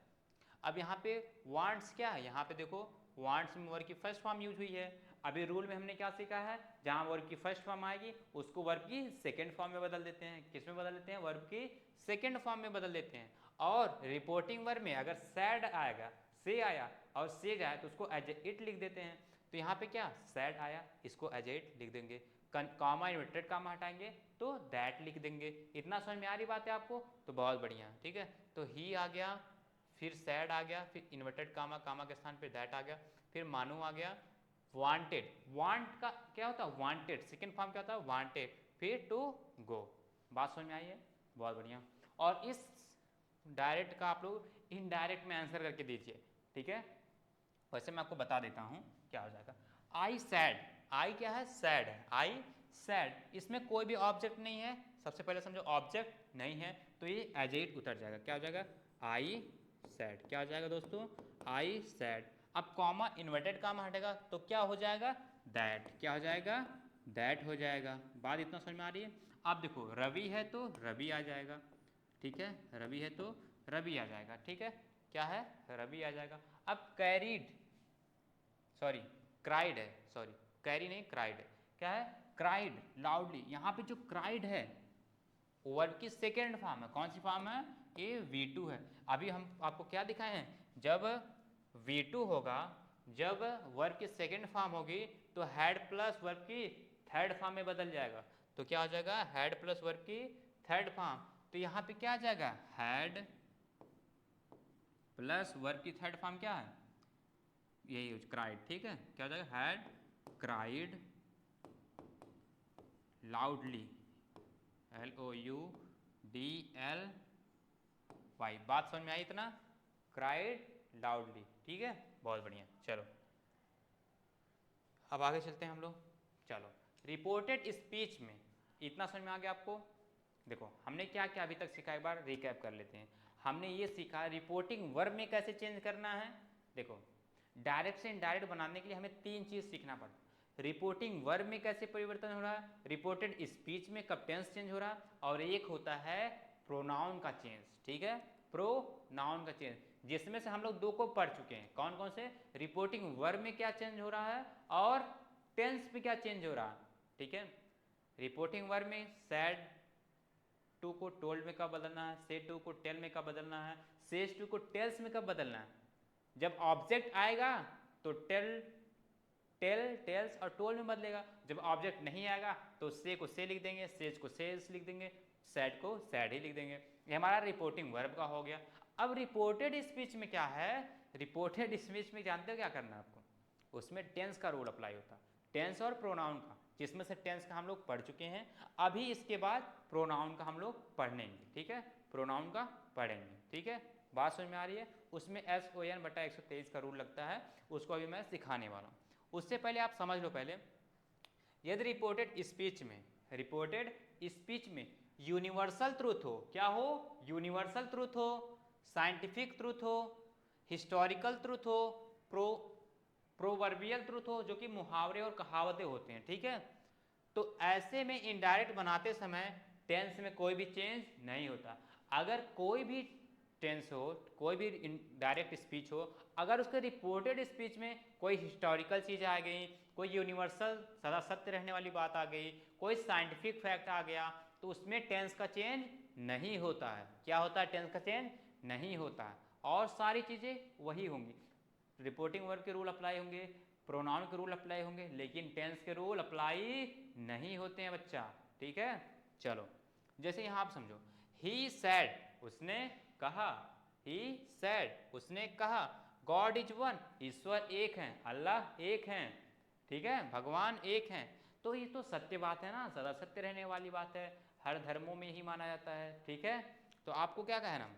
अब यहाँ पे वांट्स क्या है, यहाँ पे देखो वांट्स में वर्ब की फर्स्ट फॉर्म यूज हुई है। अभी रूल में हमने क्या सीखा है, जहाँ वर्ब की फर्स्ट फॉर्म आएगी उसको वर्ब की सेकेंड फॉर्म में बदल देते हैं। किस में बदल देते हैं? वर्ब की सेकेंड फॉर्म में बदल देते हैं। और रिपोर्टिंग वर्ब में अगर सैड आएगा, से आया और से जाए तो उसको एज इट लिख देते हैं। तो यहाँ पे क्या सैड आया, इसको एज इट लिख देंगे। कॉमा इन्वर्टेड कॉमा हटाएंगे तो दैट लिख देंगे। इतना समझ में आ रही बात है आपको? तो बहुत बढ़िया, ठीक है। तो ही आ गया, फिर सैड आ गया, फिर इन्वर्टेड कामा, कामा के स्थान पे दैट आ गया, फिर मानू आ गया। वांटेड, वांट का क्या होता है? वांटेड, सेकंड फॉर्म क्या होता है? वांटेड, फिर टू गो। बात समझ में आई है? बहुत बढ़िया। और इस डायरेक्ट का आप लोग इनडायरेक्ट में आंसर करके दीजिए, ठीक है। वैसे मैं आपको बता देता हूँ क्या हो जाएगा। आई सैड, आई क्या है? सैड है। आई सैड, इसमें कोई भी ऑब्जेक्ट नहीं है, सबसे पहले समझो ऑब्जेक्ट नहीं है तो ये एज इट उतर जाएगा। क्या हो जाएगा? आई सैड। क्या हो जाएगा दोस्तों? आई सैड। अब कॉमा इन्वर्टेड कॉमा हटेगा तो क्या हो जाएगा, दैट। क्या हो जाएगा, दैट हो जाएगा। बात इतना समझ में आ रही है। अब देखो रवि है तो रवि आ जाएगा, ठीक है, रवि है तो रवि आ जाएगा, ठीक है, क्या है, रवि आ जाएगा। अब कैरीड, सॉरी क्राइड है, सॉरी कैरी नहीं क्राइड है, क्या है, क्राइड लाउडली। यहाँ पे जो क्राइड है वर्ब की सेकेंड फॉर्म है, कौन सी फॉर्म है, ये V2 है। अभी हम आपको क्या दिखाए हैं, जब V2 होगा, जब वर्ब की सेकेंड फॉर्म होगी तो हैड प्लस वर्ब की थर्ड फॉर्म में बदल जाएगा। तो क्या हो जाएगा, हैड प्लस वर्ब की थर्ड फॉर्म। तो यहाँ पे क्या आ जाएगा, हैड प्लस वर्ब की थर्ड फॉर्म क्या है, यही क्राइड, ठीक है, क्या हो जाएगा, हैड क्राइड लाउडली, LOUDLY। बात समझ में आई इतना, क्राइड लाउडली, ठीक है, बहुत बढ़िया। चलो अब आगे चलते हैं हम लोग। चलो रिपोर्टेड स्पीच में इतना समझ में आ गया आपको। देखो हमने क्या क्या अभी तक सीखा, एक बार रिकैप कर लेते हैं। हमने ये सीखा रिपोर्टिंग वर्ब में कैसे चेंज करना है। देखो डायरेक्ट से इनडायरेक्ट बनाने के लिए हमें तीन चीज़ सीखना पड़ता है। रिपोर्टिंग वर्ब में कैसे परिवर्तन हो रहा है, रिपोर्टेड स्पीच में कब टेंस चेंज हो रहा है, और एक होता है प्रोनाउन का चेंज, ठीक है, प्रोनाउन का चेंज, जिसमें से हम लोग दो को पढ़ चुके हैं। कौन कौन से, रिपोर्टिंग वर्ब में क्या चेंज हो रहा है और टेंस में क्या चेंज हो रहा है, ठीक है। रिपोर्टिंग वर्ब में सैड टू को टोल्ड में कब बदलना है, से टू को टेल में कब बदलना है, सेज टू को टेल्स में कब बदलना है। जब ऑब्जेक्ट आएगा तो टेल टेल टेल्स और टोल में बदलेगा, जब ऑब्जेक्ट नहीं आएगा तो से को से लिख देंगे, सेज को सेज लिख देंगे, सैड को सैड ही लिख देंगे। ये हमारा रिपोर्टिंग वर्ब का हो गया। अब रिपोर्टेड स्पीच में क्या है, रिपोर्टेड स्पीच में जानते हो क्या करना है आपको, उसमें टेंस का रूल अप्लाई होता है, टेंस और प्रोनाउन का, जिसमें से टेंस का हम लोग पढ़ चुके हैं। अभी इसके बाद प्रोनाउन का हम लोग पढ़ेंगे, ठीक है, प्रोनाउन का पढ़ेंगे, ठीक है, बात समझ में आ रही है। उसमें SON/123 का रूल लगता है, उसको अभी मैं सिखाने वाला हूँ। उससे पहले आप समझ लो, पहले यदि रिपोर्टेड स्पीच में, रिपोर्टेड स्पीच में यूनिवर्सल ट्रूथ हो, क्या हो, यूनिवर्सल ट्रूथ हो, साइंटिफिक ट्रूथ हो, हिस्टोरिकल ट्रूथ हो, प्रोवर्बियल ट्रूथ हो, जो कि मुहावरे और कहावतें होते हैं, ठीक है, तो ऐसे में इनडायरेक्ट बनाते समय टेंस में कोई भी चेंज नहीं होता। अगर कोई भी टेंस हो, कोई भी डायरेक्ट स्पीच हो, अगर उसके रिपोर्टेड स्पीच में कोई हिस्टोरिकल चीज़ आ गई, कोई यूनिवर्सल सदा सत्य रहने वाली बात आ गई, कोई साइंटिफिक फैक्ट आ गया, तो उसमें टेंस का चेंज नहीं होता है। क्या होता है, टेंस का चेंज नहीं होता है, और सारी चीज़ें वही होंगी। रिपोर्टिंग वर्ब के रूल अप्लाई होंगे, प्रोनाउन के रूल अप्लाई होंगे, लेकिन टेंस के रूल अप्लाई नहीं होते हैं बच्चा, ठीक है। चलो जैसे यहाँ आप समझो, ही सैड, उसने कहा, ही सैड, उसने कहा, गॉड इज वन, ईश्वर एक हैं, अल्लाह एक हैं, ठीक है, भगवान एक हैं। तो ये तो सत्य बात है ना, सदा सत्य रहने वाली बात है, हर धर्मों में ही माना जाता है, ठीक है। तो आपको क्या कहना,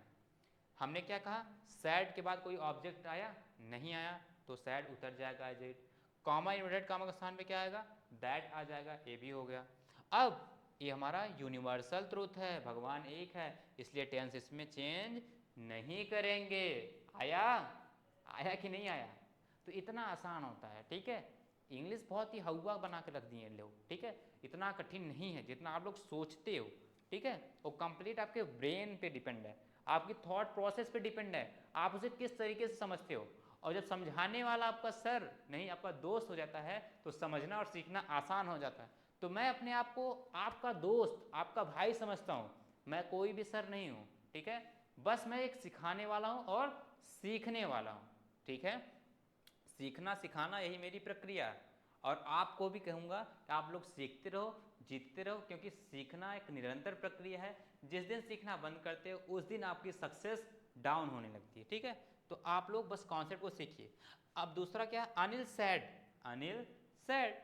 हमने क्या कहा, सैड के बाद कोई ऑब्जेक्ट आया, नहीं आया, तो सैड उतर जाएगा as it. Comma inverted comma के स्थान पे क्या आएगा, दैट आ जाएगा, ये भी हो गया। अब ये हमारा यूनिवर्सल ट्रूथ है, भगवान एक है, इसलिए टेंस इसमें चेंज नहीं करेंगे। आया, आया कि नहीं आया, तो इतना आसान होता है, ठीक है। इंग्लिश बहुत ही हवा बना के रख दिए लोग, ठीक है, इतना कठिन नहीं है जितना आप लोग सोचते हो, ठीक है। वो कंप्लीट आपके ब्रेन पे डिपेंड है, आपकी थॉट प्रोसेस पे डिपेंड है, आप उसे किस तरीके से समझते हो। और जब समझाने वाला आपका सर नहीं आपका दोस्त हो जाता है तो समझना और सीखना आसान हो जाता है। तो मैं अपने आप को आपका दोस्त, आपका भाई समझता हूँ, मैं कोई भी सर नहीं हूँ, ठीक है, बस मैं एक सिखाने वाला हूँ और सीखने वाला हूँ, ठीक है। सीखना सिखाना यही मेरी प्रक्रिया है, और आपको भी कहूँगा कि आप लोग सीखते रहो, जीतते रहो, क्योंकि सीखना एक निरंतर प्रक्रिया है। जिस दिन सीखना बंद करते हो उस दिन आपकी सक्सेस डाउन होने लगती है, ठीक है। तो आप लोग बस कॉन्सेप्ट को सीखिए। अब दूसरा क्या, अनिल सैड, अनिल सैड,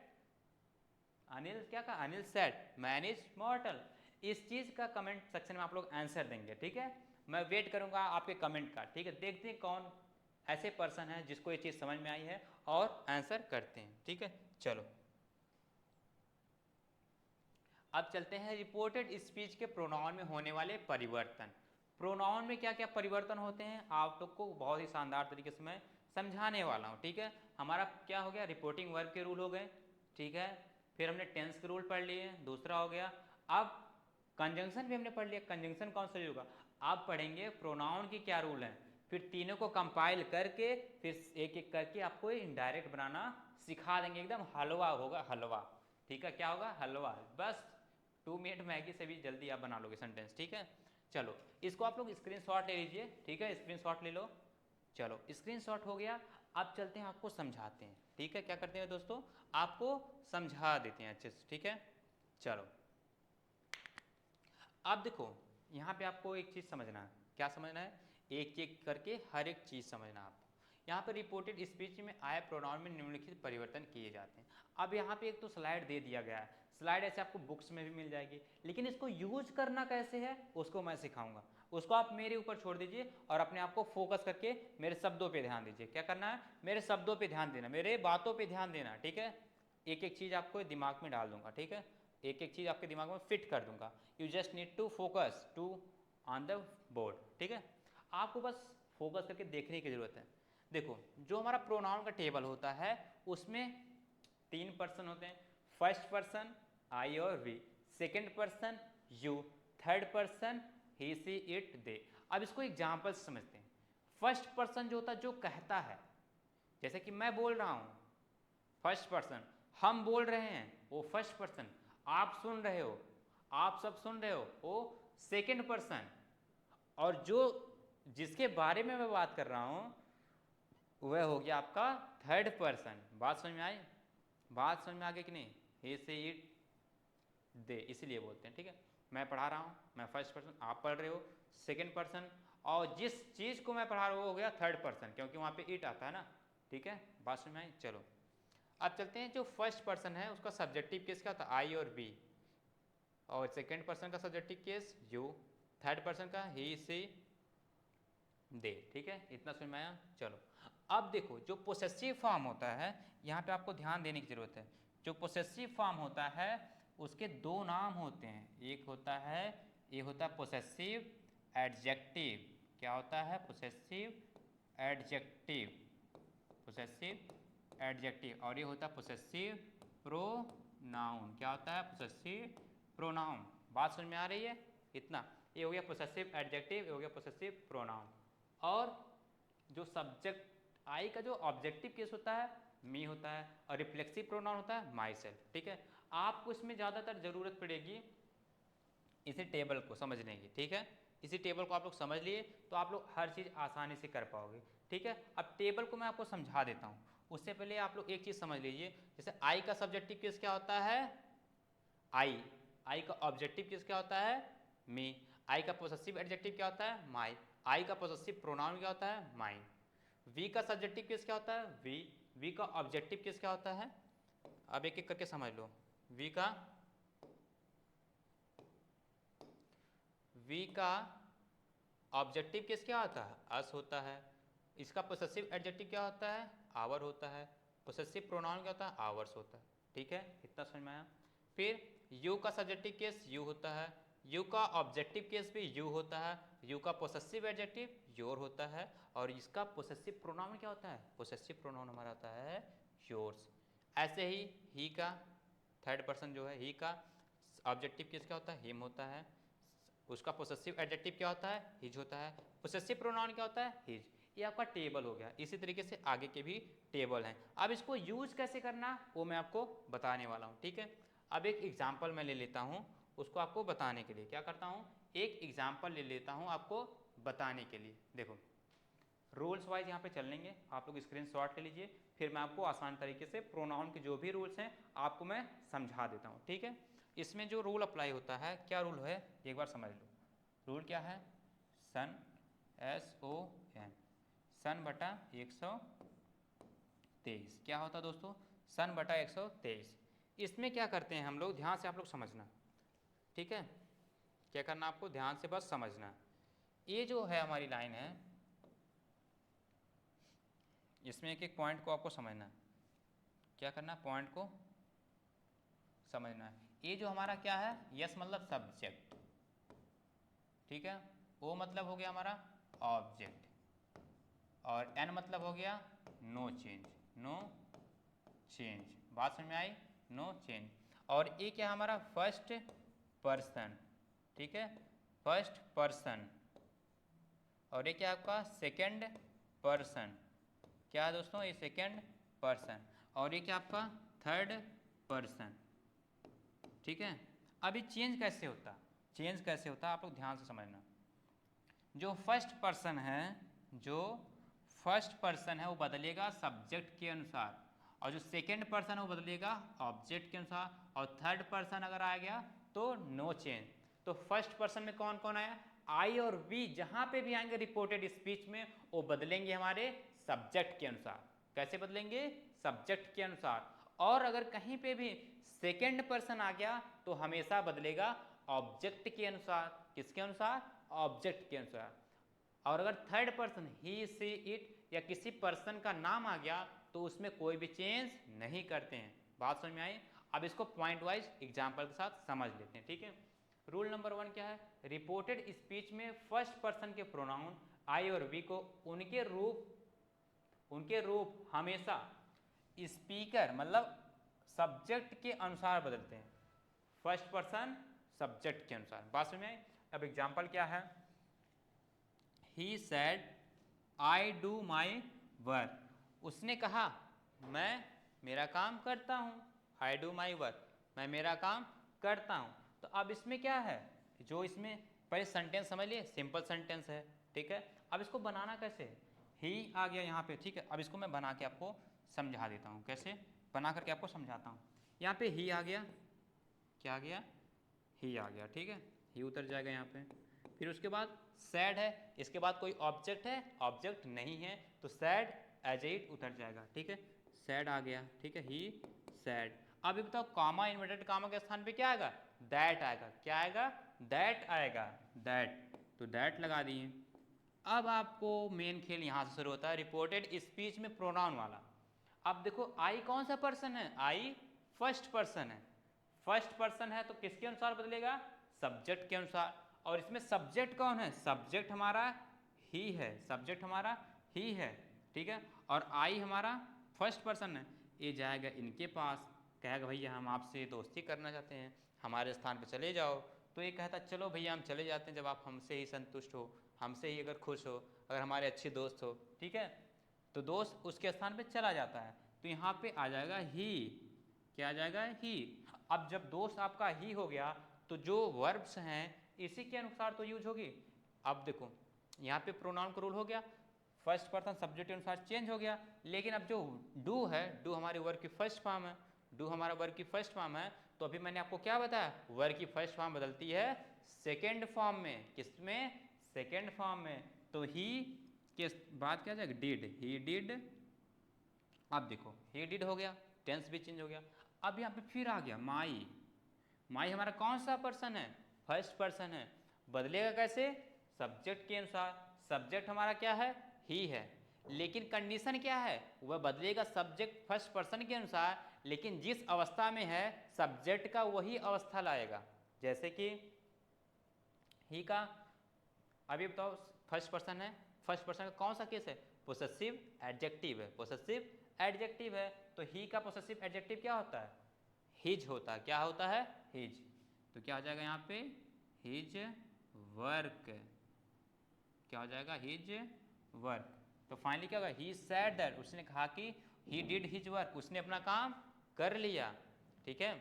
अनिल क्या कहा, अनिल सैड मैन इज मॉर्टल। इस चीज़ का कमेंट सेक्शन में आप लोग आंसर देंगे, ठीक है, मैं वेट करूंगा आपके कमेंट का, ठीक है। देखते हैं कौन ऐसे पर्सन है जिसको ये चीज़ समझ में आई है और आंसर करते हैं, ठीक है। चलो अब चलते हैं रिपोर्टेड स्पीच के प्रोनाउन में होने वाले परिवर्तन। प्रोनाउन में क्या क्या परिवर्तन होते हैं आप लोग को बहुत ही शानदार तरीके से मैं समझाने वाला हूँ, ठीक है। हमारा क्या हो गया, रिपोर्टिंग वर्ब के रूल हो गए, ठीक है। फिर हमने टेंस के रूल पढ़ लिए, दूसरा हो गया। अब कंजंक्शन भी हमने पढ़ लिया, कंजंक्शन कौन सा होगा। आप पढ़ेंगे प्रोनाउन की क्या रूल हैं, फिर तीनों को कंपाइल करके फिर एक एक करके आपको इनडायरेक्ट बनाना सिखा देंगे, एकदम हलवा होगा, हलवा, ठीक है। क्या होगा, हलवा। बस 2 मिनट मैगी से भी जल्दी आप बना लोगे सेंटेंस, ठीक है। चलो इसको आप लोग स्क्रीनशॉट ले लीजिए, ठीक है, स्क्रीनशॉट ले लो। चलो स्क्रीनशॉट हो गया। अब चलते हैं, आपको समझाते हैं, ठीक है। क्या करते हैं दोस्तों, आपको समझा देते हैं अच्छे से, ठीक है। चलो अब देखो, यहाँ पे आपको एक चीज़ समझना है। क्या समझना है, एक एक करके हर एक चीज़ समझना है आपको। यहाँ पर रिपोर्टेड स्पीच में आए प्रोनाउन में निम्नलिखित परिवर्तन किए जाते हैं। अब यहाँ पे एक तो स्लाइड दे दिया गया है, स्लाइड ऐसे आपको बुक्स में भी मिल जाएगी, लेकिन इसको यूज करना कैसे है उसको मैं सिखाऊंगा। उसको आप मेरे ऊपर छोड़ दीजिए और अपने आप को फोकस करके मेरे शब्दों पे ध्यान दीजिए। क्या करना है, मेरे शब्दों पे ध्यान देना, मेरे बातों पे ध्यान देना, ठीक है। एक एक चीज़ आपको दिमाग में डाल दूंगा, ठीक है, एक एक चीज़ आपके दिमाग में फिट कर दूंगा। You just need to focus to on the board, ठीक है। आपको बस फोकस करके देखने की ज़रूरत है। देखो जो हमारा प्रोनाउन का टेबल होता है उसमें 3 पर्सन होते हैं, फर्स्ट पर्सन आई और we, second person you, third person he she it they. अब इसको एग्जाम्पल से समझते हैं। फर्स्ट पर्सन जो होता है, जो कहता है, जैसे कि मैं बोल रहा हूँ, फर्स्ट पर्सन, हम बोल रहे हैं, वो फर्स्ट पर्सन, आप सुन रहे हो, आप सब सुन रहे हो, वो सेकेंड पर्सन, और जो जिसके बारे में मैं बात कर रहा हूँ वह हो गया आपका थर्ड पर्सन। बात समझ में आई, बात समझ में आ गई कि नहीं, he से इट दे, इसीलिए बोलते हैं, ठीक है। मैं पढ़ा रहा हूँ, मैं फर्स्ट पर्सन, आप पढ़ रहे हो सेकेंड पर्सन, और जिस चीज़ को मैं पढ़ा रहा हूँ वो हो गया थर्ड पर्सन, क्योंकि वहाँ पे इट आता है ना, ठीक है। बात समझ में आई। चलो अब चलते हैं, जो फर्स्ट पर्सन है उसका सब्जेक्टिव केस क्या होता है, आई और बी, और सेकेंड पर्सन का subjective case you, third person का ही सी दे, ठीक है। इतना समझ में आया। चलो अब देखो, जो पोसेसिव फॉर्म होता है, यहाँ पे आपको ध्यान देने की जरूरत है। जो पोसेसिव फॉर्म होता है उसके 2 नाम होते हैं, एक होता है, ये होता है पोसेसिव एडजेक्टिव। क्या होता है, पोसेसिव एडजेक्टिव, पोसेसिव एडजेक्टिव, और ये होता है पोसेसिव प्रोनाउन। क्या होता है, पोसेसिव प्रोनाउन। बात समझ में आ रही है, इतना। ये हो गया पोसेसिव एडजेक्टिव, ये हो गया पोसेसिव प्रोनाउन। और जो सब्जेक्ट आई का जो ऑब्जेक्टिव केस होता है मी होता है, और रिफ्लेक्सिव प्रोनाउन होता है माई सेल्फ, ठीक है। आपको इसमें ज़्यादातर ज़रूरत पड़ेगी इसी टेबल को समझने की, ठीक है। इसी टेबल को आप लोग समझ लिए तो आप लोग हर चीज़ आसानी से कर पाओगे, ठीक है। अब टेबल को मैं आपको समझा देता हूँ, उससे पहले आप लोग एक चीज़ समझ लीजिए। जैसे आई का सब्जेक्टिव केस क्या होता है, आई, आई का ऑब्जेक्टिव केस क्या होता है, मी, आई का पोसेसिव एडजेक्टिव क्या होता है, माई, आई का पोसेसिव प्रोनाउन क्या होता है, माइन। वी का सब्जेक्टिव केस क्या होता है, वी, वी का ऑब्जेक्टिव केस क्या होता है, अब एक एक करके समझ लो। वी का ऑब्जेक्टिव केस क्या होता है, अस होता है। इसका पोसेसिव एडजेक्टिव क्या होता है, आवर होता है। पोसेसिव प्रोनाउन क्या होता है, आवर्स होता है, ठीक है। इतना समझ में आया। फिर यू का सब्जेक्टिव केस यू होता है, यू का ऑब्जेक्टिव केस भी यू होता है, यू का पोसेसिव एडजेक्टिव योर होता है, और इसका पोसेसिव प्रोनाउन क्या होता है, पोसेसिव प्रोनाउन हमारा आता है योर्स। ऐसे ही का थर्ड पर्सन जो है, ही का ऑब्जेक्टिव केस क्या होता है, हिम होता है। उसका पोसेसिव एडजेक्टिव क्या होता है, हिज होता है। पोसेसिव प्रोनाउन क्या होता है, हिज। ये आपका टेबल हो गया। इसी तरीके से आगे के भी टेबल हैं। अब इसको यूज कैसे करना वो मैं आपको बताने वाला हूँ, ठीक है। अब एक एग्जाम्पल मैं ले लेता हूँ उसको आपको बताने के लिए। क्या करता हूँ, एक एग्जाम्पल ले लेता हूँ आपको बताने के लिए। देखो रूल्स वाइज यहाँ पे चल लेंगे, आप लोग स्क्रीनशॉट ले लीजिए, फिर मैं आपको आसान तरीके से प्रोनाउन के जो भी रूल्स हैं आपको मैं समझा देता हूँ, ठीक है। इसमें जो रूल अप्लाई होता है, क्या रूल है एक बार समझ लो। रूल क्या है, सन, SON, सन बटा 123। क्या होता है दोस्तों, सन बटा 123। इसमें क्या करते हैं हम लोग, ध्यान से आप लोग समझना, ठीक है। क्या करना आपको, ध्यान से बस समझना। ये जो है हमारी लाइन है, इसमें एक एक पॉइंट को आपको समझना है। क्या करना, पॉइंट को समझना है। ये जो हमारा क्या है, यस मतलब सब्जेक्ट, ठीक है। ओ मतलब हो गया हमारा ऑब्जेक्ट, और एन मतलब हो गया नो चेंज, नो चेंज। बात समझ में आई, नो चेंज। और ये क्या हमारा फर्स्ट पर्सन, ठीक है, फर्स्ट पर्सन। और ये क्या आपका सेकंड पर्सन, क्या है दोस्तों, ये सेकंड पर्सन। और ये क्या आपका थर्ड पर्सन, ठीक है। अब ये चेंज कैसे होता, चेंज कैसे होता आप लोग ध्यान से समझना। जो फर्स्ट पर्सन है, जो फर्स्ट पर्सन है वो बदलेगा सब्जेक्ट के अनुसार, और जो सेकंड पर्सन है वो बदलेगा ऑब्जेक्ट के अनुसार, और थर्ड पर्सन अगर आ गया तो नो चेंज। तो फर्स्ट पर्सन में कौन कौन आया, आई और वी जहां पे भी आएंगे रिपोर्टेड स्पीच में वो बदलेंगे हमारे सब्जेक्ट के अनुसार। कैसे बदलेंगे, सब्जेक्ट के अनुसार। और अगर कहीं पे भी सेकंड पर्सन आ गया तो हमेशा बदलेगा ऑब्जेक्ट के अनुसार। किसके अनुसार, ऑब्जेक्ट के अनुसार। और अगर third person he she it या किसी पर्सन का नाम आ गया तो उसमें कोई भी चेंज नहीं करते हैं। बात समझ में आई। अब इसको पॉइंट वाइज एग्जांपल के साथ समझ लेते हैं, ठीक है। रूल नंबर 1 क्या है, रिपोर्टेड स्पीच में फर्स्ट पर्सन के प्रोनाउन आई और वी को उनके रूप हमेशा स्पीकर मतलब सब्जेक्ट के अनुसार बदलते हैं। फर्स्ट पर्सन सब्जेक्ट के अनुसार। बात समझ में आई। अब एग्जांपल क्या है, He said I do my work, उसने कहा मैं मेरा काम करता हूँ। I do my work, मैं मेरा काम करता हूँ। तो अब इसमें क्या है, जो इसमें पहले सेंटेंस समझ लिए, सिंपल सेंटेंस है, ठीक है। अब इसको बनाना कैसे, ही आ गया यहाँ पे, ठीक है। अब इसको मैं बना के आपको समझा देता हूँ, कैसे बना करके आपको समझाता हूँ। यहाँ पे ही आ गया, क्या आ गया, ही आ गया, ठीक है। ही उतर जाएगा यहाँ पे। फिर उसके बाद सैड है, इसके बाद कोई ऑब्जेक्ट है, ऑब्जेक्ट नहीं है तो सैड एज इट उतर जाएगा, ठीक है। सैड आ गया, ठीक है, ही सैड। अब ये बताओ कामा, इन्वर्टेड कामा के स्थान पे क्या आएगा, दैट आएगा। क्या आएगा, दैट आएगा, दैट। तो दैट लगा दिए। अब आपको मेन खेल यहाँ से शुरू होता है, रिपोर्टेड स्पीच में प्रोनाउन वाला। अब देखो आई कौन सा पर्सन है, आई फर्स्ट पर्सन है। फर्स्ट पर्सन है तो किसके अनुसार बदलेगा, सब्जेक्ट के अनुसार। और इसमें सब्जेक्ट कौन है, सब्जेक्ट हमारा ही है, सब्जेक्ट हमारा ही है, ठीक है। और आई हमारा फर्स्ट पर्सन है, ये जाएगा इनके पास, कहेगा भैया हम आपसे दोस्ती करना चाहते हैं, हमारे स्थान पर चले जाओ। तो ये कहता चलो भैया हम चले जाते हैं, जब आप हमसे ही संतुष्ट हो, हमसे ही अगर खुश हो, अगर हमारे अच्छे दोस्त हो, ठीक है। तो दोस्त उसके स्थान पे चला जाता है। तो यहाँ पे आ जाएगा ही, क्या आ जाएगा, ही। अब जब दोस्त आपका ही हो गया तो जो वर्ब्स हैं इसी के अनुसार तो यूज होगी। अब देखो यहाँ पे प्रोनाउन का रूल हो गया, फर्स्ट पर्सन सब्जेक्ट के अनुसार चेंज हो गया। लेकिन अब जो डू है, डू हमारे वर्ब की फर्स्ट फॉर्म है, डू हमारा वर्ब की फर्स्ट फॉर्म है। तो अभी मैंने आपको क्या बताया, वर्ब की फर्स्ट फॉर्म बदलती है सेकेंड फॉर्म में। किसमें, सेकेंड फॉर्म में। तो ही के बाद क्या जाएगा, डिड, ही डिड। अब देखो ही डिड हो गया, टेंस भी चेंज हो गया। अब यहाँ पे फिर आ गया माई। माई हमारा कौन सा पर्सन है, फर्स्ट पर्सन है। बदलेगा कैसे, सब्जेक्ट के अनुसार। सब्जेक्ट हमारा क्या है, ही है। लेकिन कंडीशन क्या है, वह बदलेगा सब्जेक्ट फर्स्ट पर्सन के अनुसार, लेकिन जिस अवस्था में है सब्जेक्ट का वही अवस्था लाएगा। जैसे कि ही का, अभी बताओ फर्स्ट पर्सन है, फर्स्ट पर्सन का कौन सा केस है, पोसेसिव एडजेक्टिव है, पोसेसिव एडजेक्टिव है। तो ही का पोसेसिव एडजेक्टिव क्या होता है, हिज होता है। क्या होता है, हिज। तो क्या हो जाएगा यहाँ पे, हिज वर्क। क्या हो जाएगा, हिज वर्क। तो फाइनली क्या होगा, ही सेड दैट, उसने कहा कि ही डिड हिज वर्क, उसने अपना काम कर लिया, ठीक है।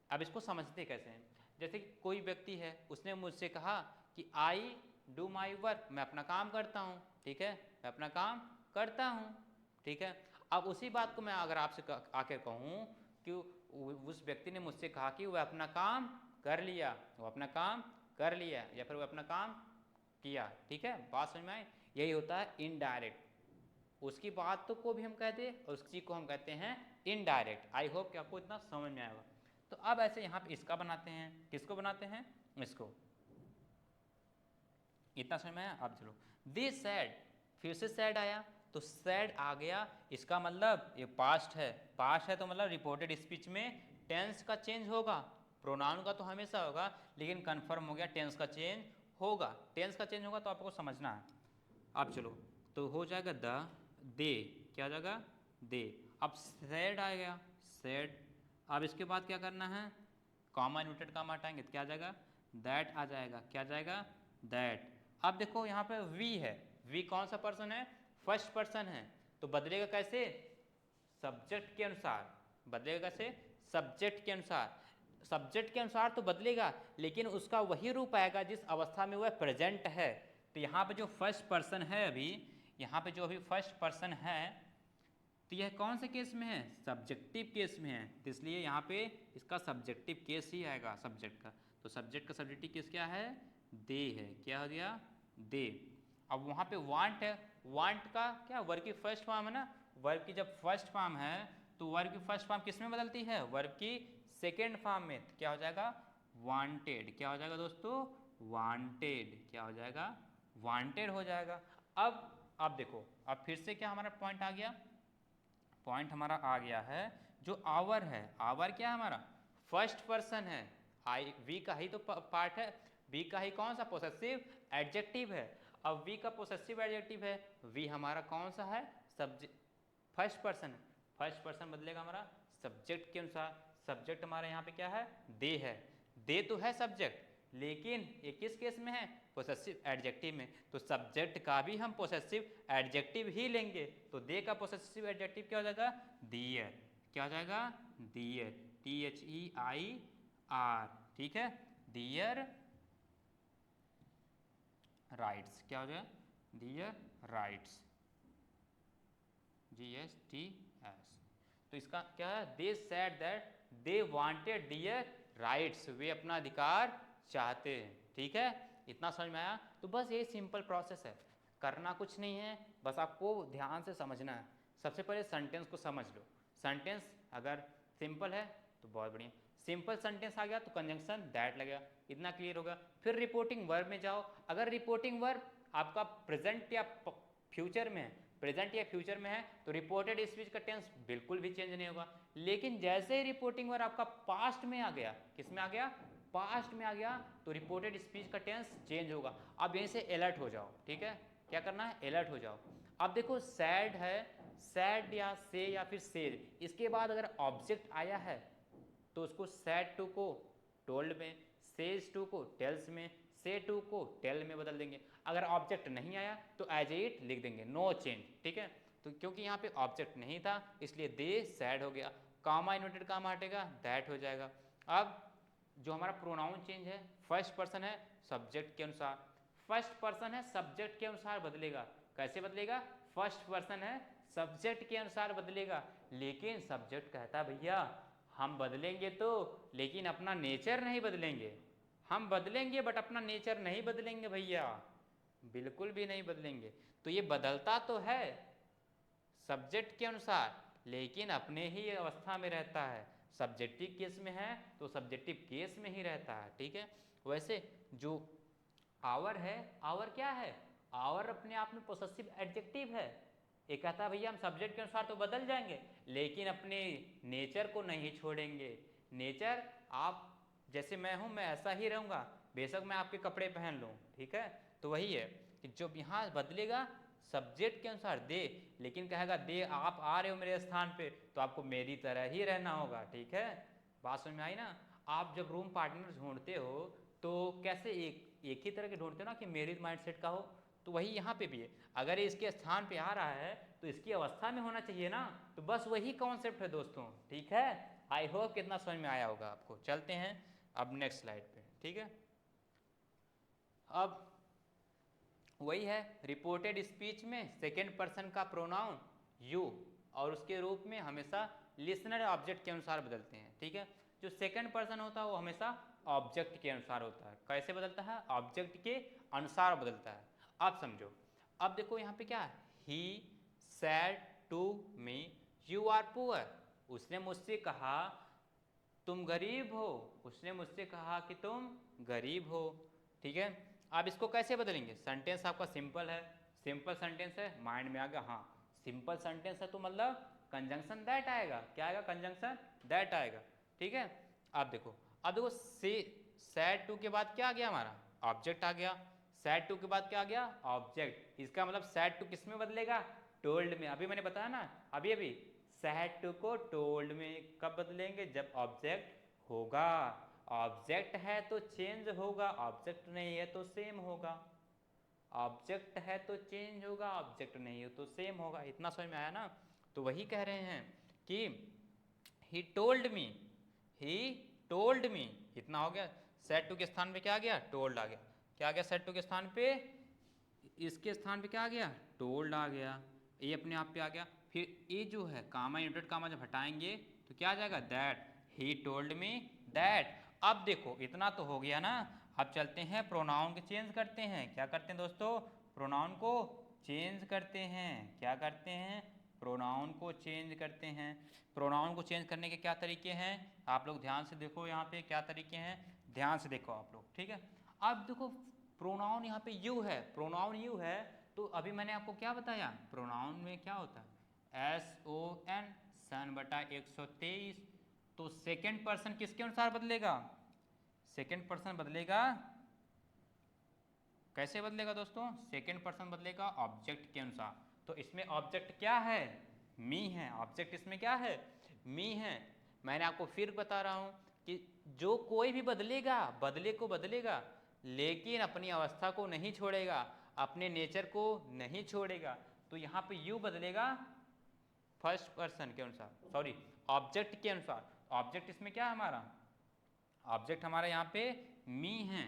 अब इसको समझते कैसे हैं, जैसे कि कोई व्यक्ति है, उसने मुझसे कहा कि आई डू माई वर्क, मैं अपना काम करता हूँ, ठीक है, मैं अपना काम करता हूँ, ठीक है। अब उसी बात को मैं अगर आपसे आकर कहूँ कि उस व्यक्ति ने मुझसे कहा कि वह अपना काम कर लिया, वो अपना काम कर लिया, या फिर वह अपना काम किया, ठीक है। बात समझ में आई। यही होता है इनडायरेक्ट। उसकी बात तो को भी हम कहते हैं और उसी को हम कहते हैं इनडायरेक्ट। आई होप कि आपको इतना समझ में आएगा। तो अब ऐसे यहाँ पे इसका बनाते हैं, किसको बनाते हैं, इसको। इतना समझ में आया। अब चलो, दिस सैड, फिर से सैड आया, तो सैड आ गया, इसका मतलब ये पास्ट है। पास्ट है तो मतलब रिपोर्टेड स्पीच में टेंस का चेंज होगा, प्रोनाउन का तो हमेशा होगा, लेकिन कंफर्म हो गया टेंस का चेंज होगा। टेंस का चेंज होगा तो आपको समझना है। अब चलो, तो हो जाएगा द, दे, क्या हो जाएगा, दे। अब सैड आ गया, सैड। अब इसके बाद क्या करना है, कॉमा इन्वर्टेड कॉमा हटाएंगे तो क्या आ जाएगा, दैट आ जाएगा, क्या आ जाएगा, दैट। अब देखो यहाँ पे वी है, वी कौन सा पर्सन है, फर्स्ट पर्सन है, तो बदलेगा कैसे, सब्जेक्ट के अनुसार। बदलेगा कैसे, सब्जेक्ट के अनुसार। सब्जेक्ट के अनुसार तो बदलेगा, लेकिन उसका वही रूप आएगा जिस अवस्था में वह प्रेजेंट है। तो यहाँ पे जो फर्स्ट पर्सन है, अभी यहाँ पे जो अभी फर्स्ट पर्सन है, तो यह कौन से केस में है, सब्जेक्टिव केस में है, तो इसलिए यहाँ पे इसका सब्जेक्टिव केस ही आएगा सब्जेक्ट का। तो सब्जेक्ट का सब्जेक्टिव केस क्या है, दे है, क्या हो गया, दे। अब वहाँ पे वांट है, वांट का क्या, वर्ब की फर्स्ट फॉर्म है ना, वर्ब की जब फर्स्ट फॉर्म है तो वर्ब की फर्स्ट फॉर्म किस में बदलती है, वर्ब की सेकेंड फॉर्म में, तो क्या हो जाएगा, वांटेड। क्या हो जाएगा दोस्तों, वांटेड। क्या हो जाएगा, वांटेड हो जाएगा। अब देखो, अब फिर से क्या हमारा पॉइंट आ गया, पॉइंट हमारा आ गया है जो आवर है। आवर क्या है हमारा, फर्स्ट पर्सन है, आई वी का ही तो पार्ट है, वी का ही कौन सा पोसेसिव एडजेक्टिव है। अब वी का पोसेसिव एडजेक्टिव है, वी हमारा कौन सा है, सब्जेक्ट, फर्स्ट पर्सन है, फर्स्ट पर्सन बदलेगा हमारा सब्जेक्ट के अनुसार। सब्जेक्ट हमारा यहाँ पे क्या है, दे है, दे तो है सब्जेक्ट, लेकिन ये किस केस में है, पोसेसिव एडजेक्टिव में। तो सब्जेक्ट का भी हम पोसेसिव एडजेक्टिव ही लेंगे, तो दे का पोसेसिव एडजेक्टिव क्या हो जाएगा, दियर। क्या हो जाएगा, दियर, THEIR, ठीक है, दियर राइट्स। क्या हो जाएगा, दियर राइट्स, GSTS। तो इसका क्या है, they said that they wanted their rights, वे अपना अधिकार चाहते हैं, ठीक है। इतना समझ में आया, तो बस ये सिंपल प्रोसेस है, करना कुछ नहीं है, बस आपको ध्यान से समझना है। सबसे पहले सेंटेंस को समझ लो, सेंटेंस अगर सिंपल है तो बहुत बढ़िया, सिंपल सेंटेंस आ गया तो कंजंक्शन दैट लगेगा, इतना क्लियर होगा। फिर रिपोर्टिंग वर्ब में जाओ, अगर रिपोर्टिंग वर्ब आपका प्रेजेंट या फ्यूचर में है, प्रेजेंट या फ्यूचर में है तो रिपोर्टेड स्पीच का टेंस बिल्कुल भी चेंज नहीं होगा। लेकिन जैसे ही रिपोर्टिंग वर्ब आपका पास्ट में आ गया, किस में आ गया, पास्ट में आ गया, तो रिपोर्टेड स्पीच का टेंस चेंज होगा। अब यहीं से अलर्ट हो जाओ, ठीक है, क्या करना है, अलर्ट हो जाओ। अब देखो सैड है, सैड या से या फिर सेड, इसके बाद अगर ऑब्जेक्ट आया है तो उसको सैड टू को टोल्ड में, सेज टू को टेल्स में, से टू को टेल में बदल देंगे। अगर ऑब्जेक्ट नहीं आया तो एज इट लिख देंगे, नो चेंज, ठीक है। तो क्योंकि यहाँ पे ऑब्जेक्ट नहीं था इसलिए दे सैड हो गया, कामा इन्वर्टेड कामा हटेगा, दैट हो जाएगा। अब जो हमारा प्रोनाउन चेंज है, फर्स्ट पर्सन है सब्जेक्ट के अनुसार, फर्स्ट पर्सन है सब्जेक्ट के अनुसार बदलेगा। कैसे बदलेगा, फर्स्ट पर्सन है सब्जेक्ट के अनुसार बदलेगा, लेकिन सब्जेक्ट कहता भैया हम बदलेंगे तो, लेकिन अपना नेचर नहीं बदलेंगे। हम बदलेंगे बट अपना नेचर नहीं बदलेंगे भैया, बिल्कुल भी नहीं बदलेंगे। तो ये बदलता तो है सब्जेक्ट के अनुसार, लेकिन अपने ही अवस्था में रहता है। सब्जेक्टिव केस में है तो सब्जेक्टिव केस में ही रहता है, ठीक है। वैसे जो आवर है, आवर क्या है, आवर अपने आप में पोसेसिव एडजेक्टिव है। ये कहता है भैया हम सब्जेक्ट के अनुसार तो बदल जाएंगे, लेकिन अपने नेचर को नहीं छोड़ेंगे। नेचर आप जैसे मैं हूँ मैं ऐसा ही रहूँगा, बेशक मैं आपके कपड़े पहन लूँ, ठीक है। तो वही है कि जो यहाँ बदलेगा सब्जेक्ट के अनुसार दे, लेकिन कहेगा दे आप आ रहे हो मेरे स्थान पे तो आपको मेरी तरह ही रहना होगा, ठीक है। बात समझ में आई ना। आप जब रूम पार्टनर ढूंढते हो तो कैसे एक ही तरह के ढूंढते हो ना कि मेरी माइंडसेट का हो, तो वही यहाँ पे भी है। अगर ये इसके स्थान पे आ रहा है तो इसकी अवस्था में होना चाहिए ना, तो बस वही कॉन्सेप्ट है दोस्तों, ठीक है। आई होप कितना समझ में आया होगा आपको। चलते हैं अब नेक्स्ट स्लाइड पे, ठीक है। अब वही है, रिपोर्टेड स्पीच में सेकेंड पर्सन का प्रोनाउन यू, और उसके रूप में हमेशा लिसनर ऑब्जेक्ट के अनुसार बदलते हैं, ठीक है। जो सेकेंड पर्सन होता है वो हमेशा ऑब्जेक्ट के अनुसार होता है। कैसे बदलता है, ऑब्जेक्ट के अनुसार बदलता है। आप समझो, अब देखो यहाँ पे क्या है, he said to me you are poor, उसने मुझसे कहा तुम गरीब हो, उसने मुझसे कहा कि तुम गरीब हो, ठीक है। अब इसको कैसे बदलेंगे, सेंटेंस आपका सिंपल है, सिंपल सेंटेंस है, माइंड में आ गया, हाँ सिंपल सेंटेंस है तो मतलब कंजंक्शन दैट आएगा, क्या आएगा, कंजंक्शन दैट आएगा, ठीक है। अब देखो से सैड टू के बाद क्या आ गया हमारा, ऑब्जेक्ट आ गया। सैड टू के बाद क्या आ गया, ऑब्जेक्ट। इसका मतलब सैड टू किस में बदलेगा, टोल्ड में, अभी मैंने बताया ना, अभी अभी सैड टू को टोल्ड में कब बदलेंगे, जब ऑब्जेक्ट होगा। ऑब्जेक्ट है तो चेंज होगा, ऑब्जेक्ट नहीं है तो सेम होगा। ऑब्जेक्ट है तो चेंज होगा, ऑब्जेक्ट नहीं हो तो सेम होगा। इतना समझ में आया ना। तो वही कह रहे हैं कि he told me, he told me, इतना हो गया। सेड टू के स्थान पे क्या आ गया, टोल्ड आ गया। क्या आ गया सेड टू के स्थान पे, इसके स्थान पे क्या आ गया, टोल्ड आ गया। ये अपने आप पे आ गया। फिर ये जो है कामा इनवर्टेड कामा जब हटाएंगे तो क्या आ जाएगा, that, he told me that. अब देखो इतना तो हो गया ना। अब चलते हैं प्रोनाउन के चेंज करते हैं। क्या करते हैं दोस्तों, प्रोनाउन को चेंज करते हैं। क्या करते हैं, प्रोनाउन को चेंज करते हैं। प्रोनाउन को चेंज करने के क्या तरीके हैं, आप लोग ध्यान से देखो, यहाँ पे क्या तरीके हैं, ध्यान से देखो आप लोग, ठीक है। अब देखो प्रोनाउन यहाँ पे यू है, प्रोनाउन यू है, तो अभी मैंने आपको क्या बताया, प्रोनाउन में क्या होता है, SON, सन बटा 123। तो सेकेंड पर्सन किसके अनुसार बदलेगा, सेकेंड पर्सन बदलेगा, कैसे बदलेगा दोस्तों, सेकेंड पर्सन बदलेगा ऑब्जेक्ट के अनुसार। तो इसमें ऑब्जेक्ट क्या है, मी है। ऑब्जेक्ट इसमें क्या है, मी है। मैंने आपको फिर बता रहा हूं कि जो कोई भी बदलेगा, बदले को बदलेगा, लेकिन अपनी अवस्था को नहीं छोड़ेगा, अपने नेचर को नहीं छोड़ेगा। तो यहाँ पे यू बदलेगा फर्स्ट पर्सन के अनुसार, सॉरी ऑब्जेक्ट के अनुसार। ऑब्जेक्ट इसमें क्या है हमारा, ऑब्जेक्ट हमारा यहाँ पे मी है,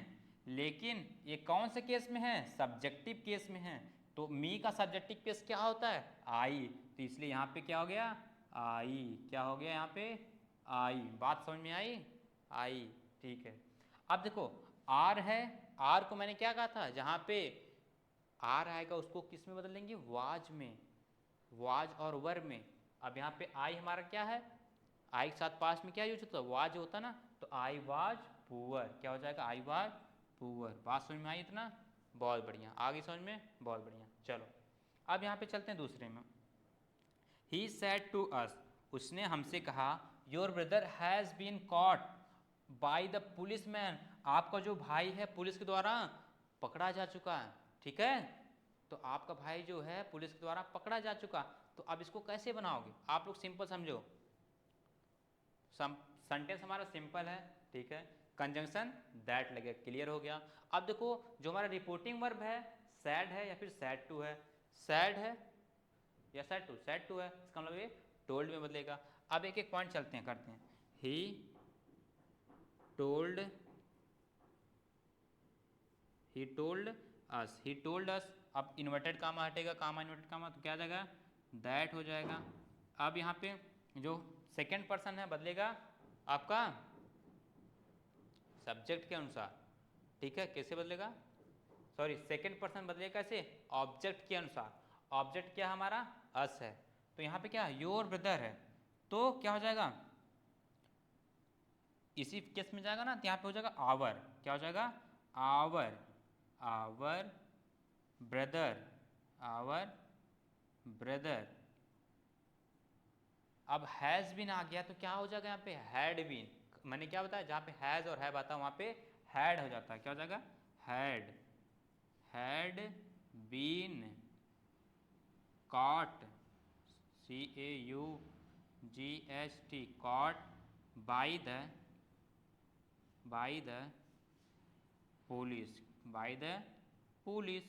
लेकिन ये कौन से केस में है, सब्जेक्टिव केस में है। तो मी का सब्जेक्टिव केस क्या होता है, आई। तो इसलिए यहाँ पे क्या हो गया, आई। क्या हो गया यहाँ पे, आई। बात समझ में आई, आई, ठीक है। अब देखो आर है, आर को मैंने क्या कहा था, जहाँ पे आर आएगा उसको किस में बदल लेंगे, वाज में, वाज और वर में। अब यहाँ पे आई हमारा क्या है, आई के साथ पास में क्या यूज होता है, वाज होता ना, तो आई वाज पुअर, क्या हो जाएगा, आई वाज पुअर। बात समझ में आई इतना, बहुत बढ़िया, आगे समझ में, बहुत बढ़िया। चलो अब यहाँ पे चलते हैं दूसरे में। ही सेड टू अस, उसने हमसे कहा, your brother has been caught by the police man, आपका जो भाई है पुलिस के द्वारा पकड़ा जा चुका है, ठीक है। तो आपका भाई जो है पुलिस के द्वारा पकड़ा जा चुका। तो अब इसको कैसे बनाओगे आप लोग, सिंपल समझो, सेंटेंस हमारा सिंपल है, ठीक है, कंजंक्शन दैट लगे, क्लियर हो गया। अब देखो जो हमारा रिपोर्टिंग वर्ब है, सैड है या फिर सैड टू है, सैड है या सैड टू, सैड टू है, इसका मतलब ये टोल्ड में बदलेगा। अब एक एक पॉइंट चलते हैं, करते हैं। He told, he told us, he told us. अब इन्वर्टेड कामा हटेगा, कामा इन्वर्टेड कामा, तो क्या आ जाएगा, दैट हो जाएगा। अब यहाँ पे जो सेकेंड पर्सन है बदलेगा आपका सब्जेक्ट के अनुसार, ठीक है। कैसे बदलेगा, सॉरी सेकेंड पर्सन बदलेगा कैसे, ऑब्जेक्ट के अनुसार। ऑब्जेक्ट क्या हमारा, अस है, तो यहाँ पे क्या योर ब्रदर है, तो क्या हो जाएगा, इसी केस में जाएगा ना, तो यहाँ पे हो जाएगा आवर, क्या हो जाएगा, our, our brother, our brother. अब हैज़ बीन आ गया तो क्या हो जाएगा यहाँ पे, हैड बीन। मैंने क्या बताया, जहाँ पे हैज़ और हैव आता है वहाँ पे हैड हो जाता है, क्या हो जाएगा, had, had been caught, CAUGHT, caught by the, by the police, by the police.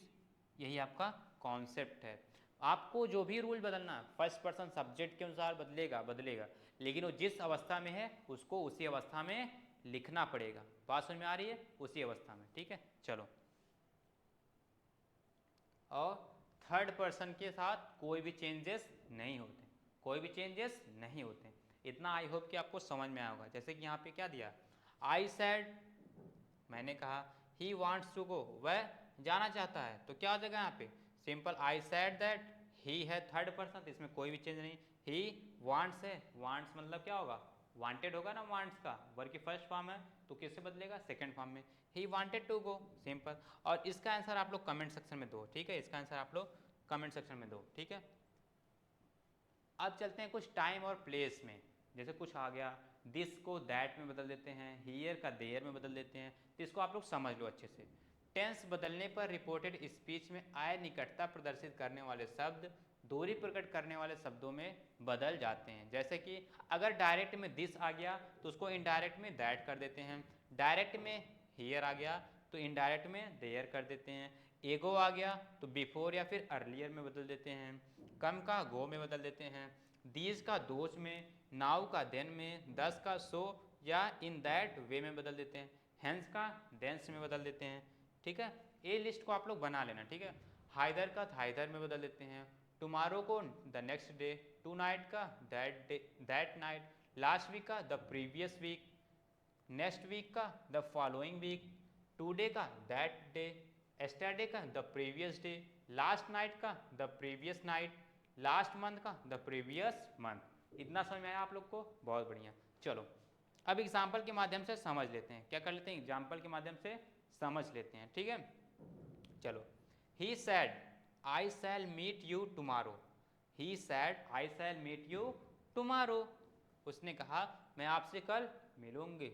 यही आपका कॉन्सेप्ट है। आपको जो भी रूल बदलना, फर्स्ट पर्सन सब्जेक्ट के अनुसार बदलेगा, बदलेगा, लेकिन वो जिस अवस्था में है उसको उसी अवस्था में लिखना पड़ेगा। बात समझ में आ रही है, उसी अवस्था में, ठीक है। चलो, और थर्ड पर्सन के साथ कोई भी चेंजेस नहीं होते, कोई भी चेंजेस नहीं होते। इतना आई होप कि आपको समझ में आया होगा। जैसे कि यहाँ पे क्या दिया, आई सेड, मैंने कहा, ही वांट्स टू गो, वह जाना चाहता है, तो क्या हो जाएगा यहाँ पे, सिंपल आई सेड दैट, ही है थर्ड पर्सन, तो इसमें कोई भी चेंज नहीं। ही वांट्स है, वांट्स मतलब क्या होगा, वांटेड होगा ना, वांट्स का वर्ब की फर्स्ट फॉर्म है, तो किससे बदलेगा, सेकंड फॉर्म में, he wanted to go, simple. और इसका आंसर आप लोग कमेंट सेक्शन में दो, ठीक है, इसका आंसर आप लोग कमेंट सेक्शन में दो, ठीक है। अब चलते हैं कुछ टाइम और प्लेस में। जैसे कुछ आ गया, दिस को दैट में बदल देते हैं, हियर का देयर में बदल देते हैं, तो इसको आप लोग समझ लो अच्छे से। टेंस बदलने पर रिपोर्टेड स्पीच में आय निकटता प्रदर्शित करने वाले शब्द दूरी प्रकट करने वाले शब्दों में बदल जाते हैं। जैसे कि अगर डायरेक्ट में दिस आ गया तो उसको इनडायरेक्ट में दैट कर देते हैं, डायरेक्ट में हियर आ गया तो इनडायरेक्ट में देयर कर देते हैं, एगो आ गया तो बिफोर या फिर अर्लियर में बदल देते हैं, कम का गो में बदल देते हैं, दीज का दोज में, नाउ का देन में, दस का सो या इन दैट वे में बदल देते हैं, हैंस का देंस में बदल देते हैं। ठीक है, ये लिस्ट को आप लोग बना लेना। ठीक है, हाइदर का थाइदर में बदल देते हैं, टुमारो को the next day, tonight का that day that night, last week का the previous week, next week का द फॉलोइंग वीक, टुडे का दैट डे, एस्टरडे का the previous day, last night का the previous night, last month का the previous month. इतना समझ में आया आप लोग को? बहुत बढ़िया। चलो अब एग्जाम्पल के माध्यम से समझ लेते हैं। क्या कर लेते हैं? एग्जाम्पल के माध्यम से समझ लेते हैं। ठीक है, चलो। He said I shall meet you tomorrow, he said I shall meet you tomorrow, उसने कहा मैं आपसे कल मिलूंगी,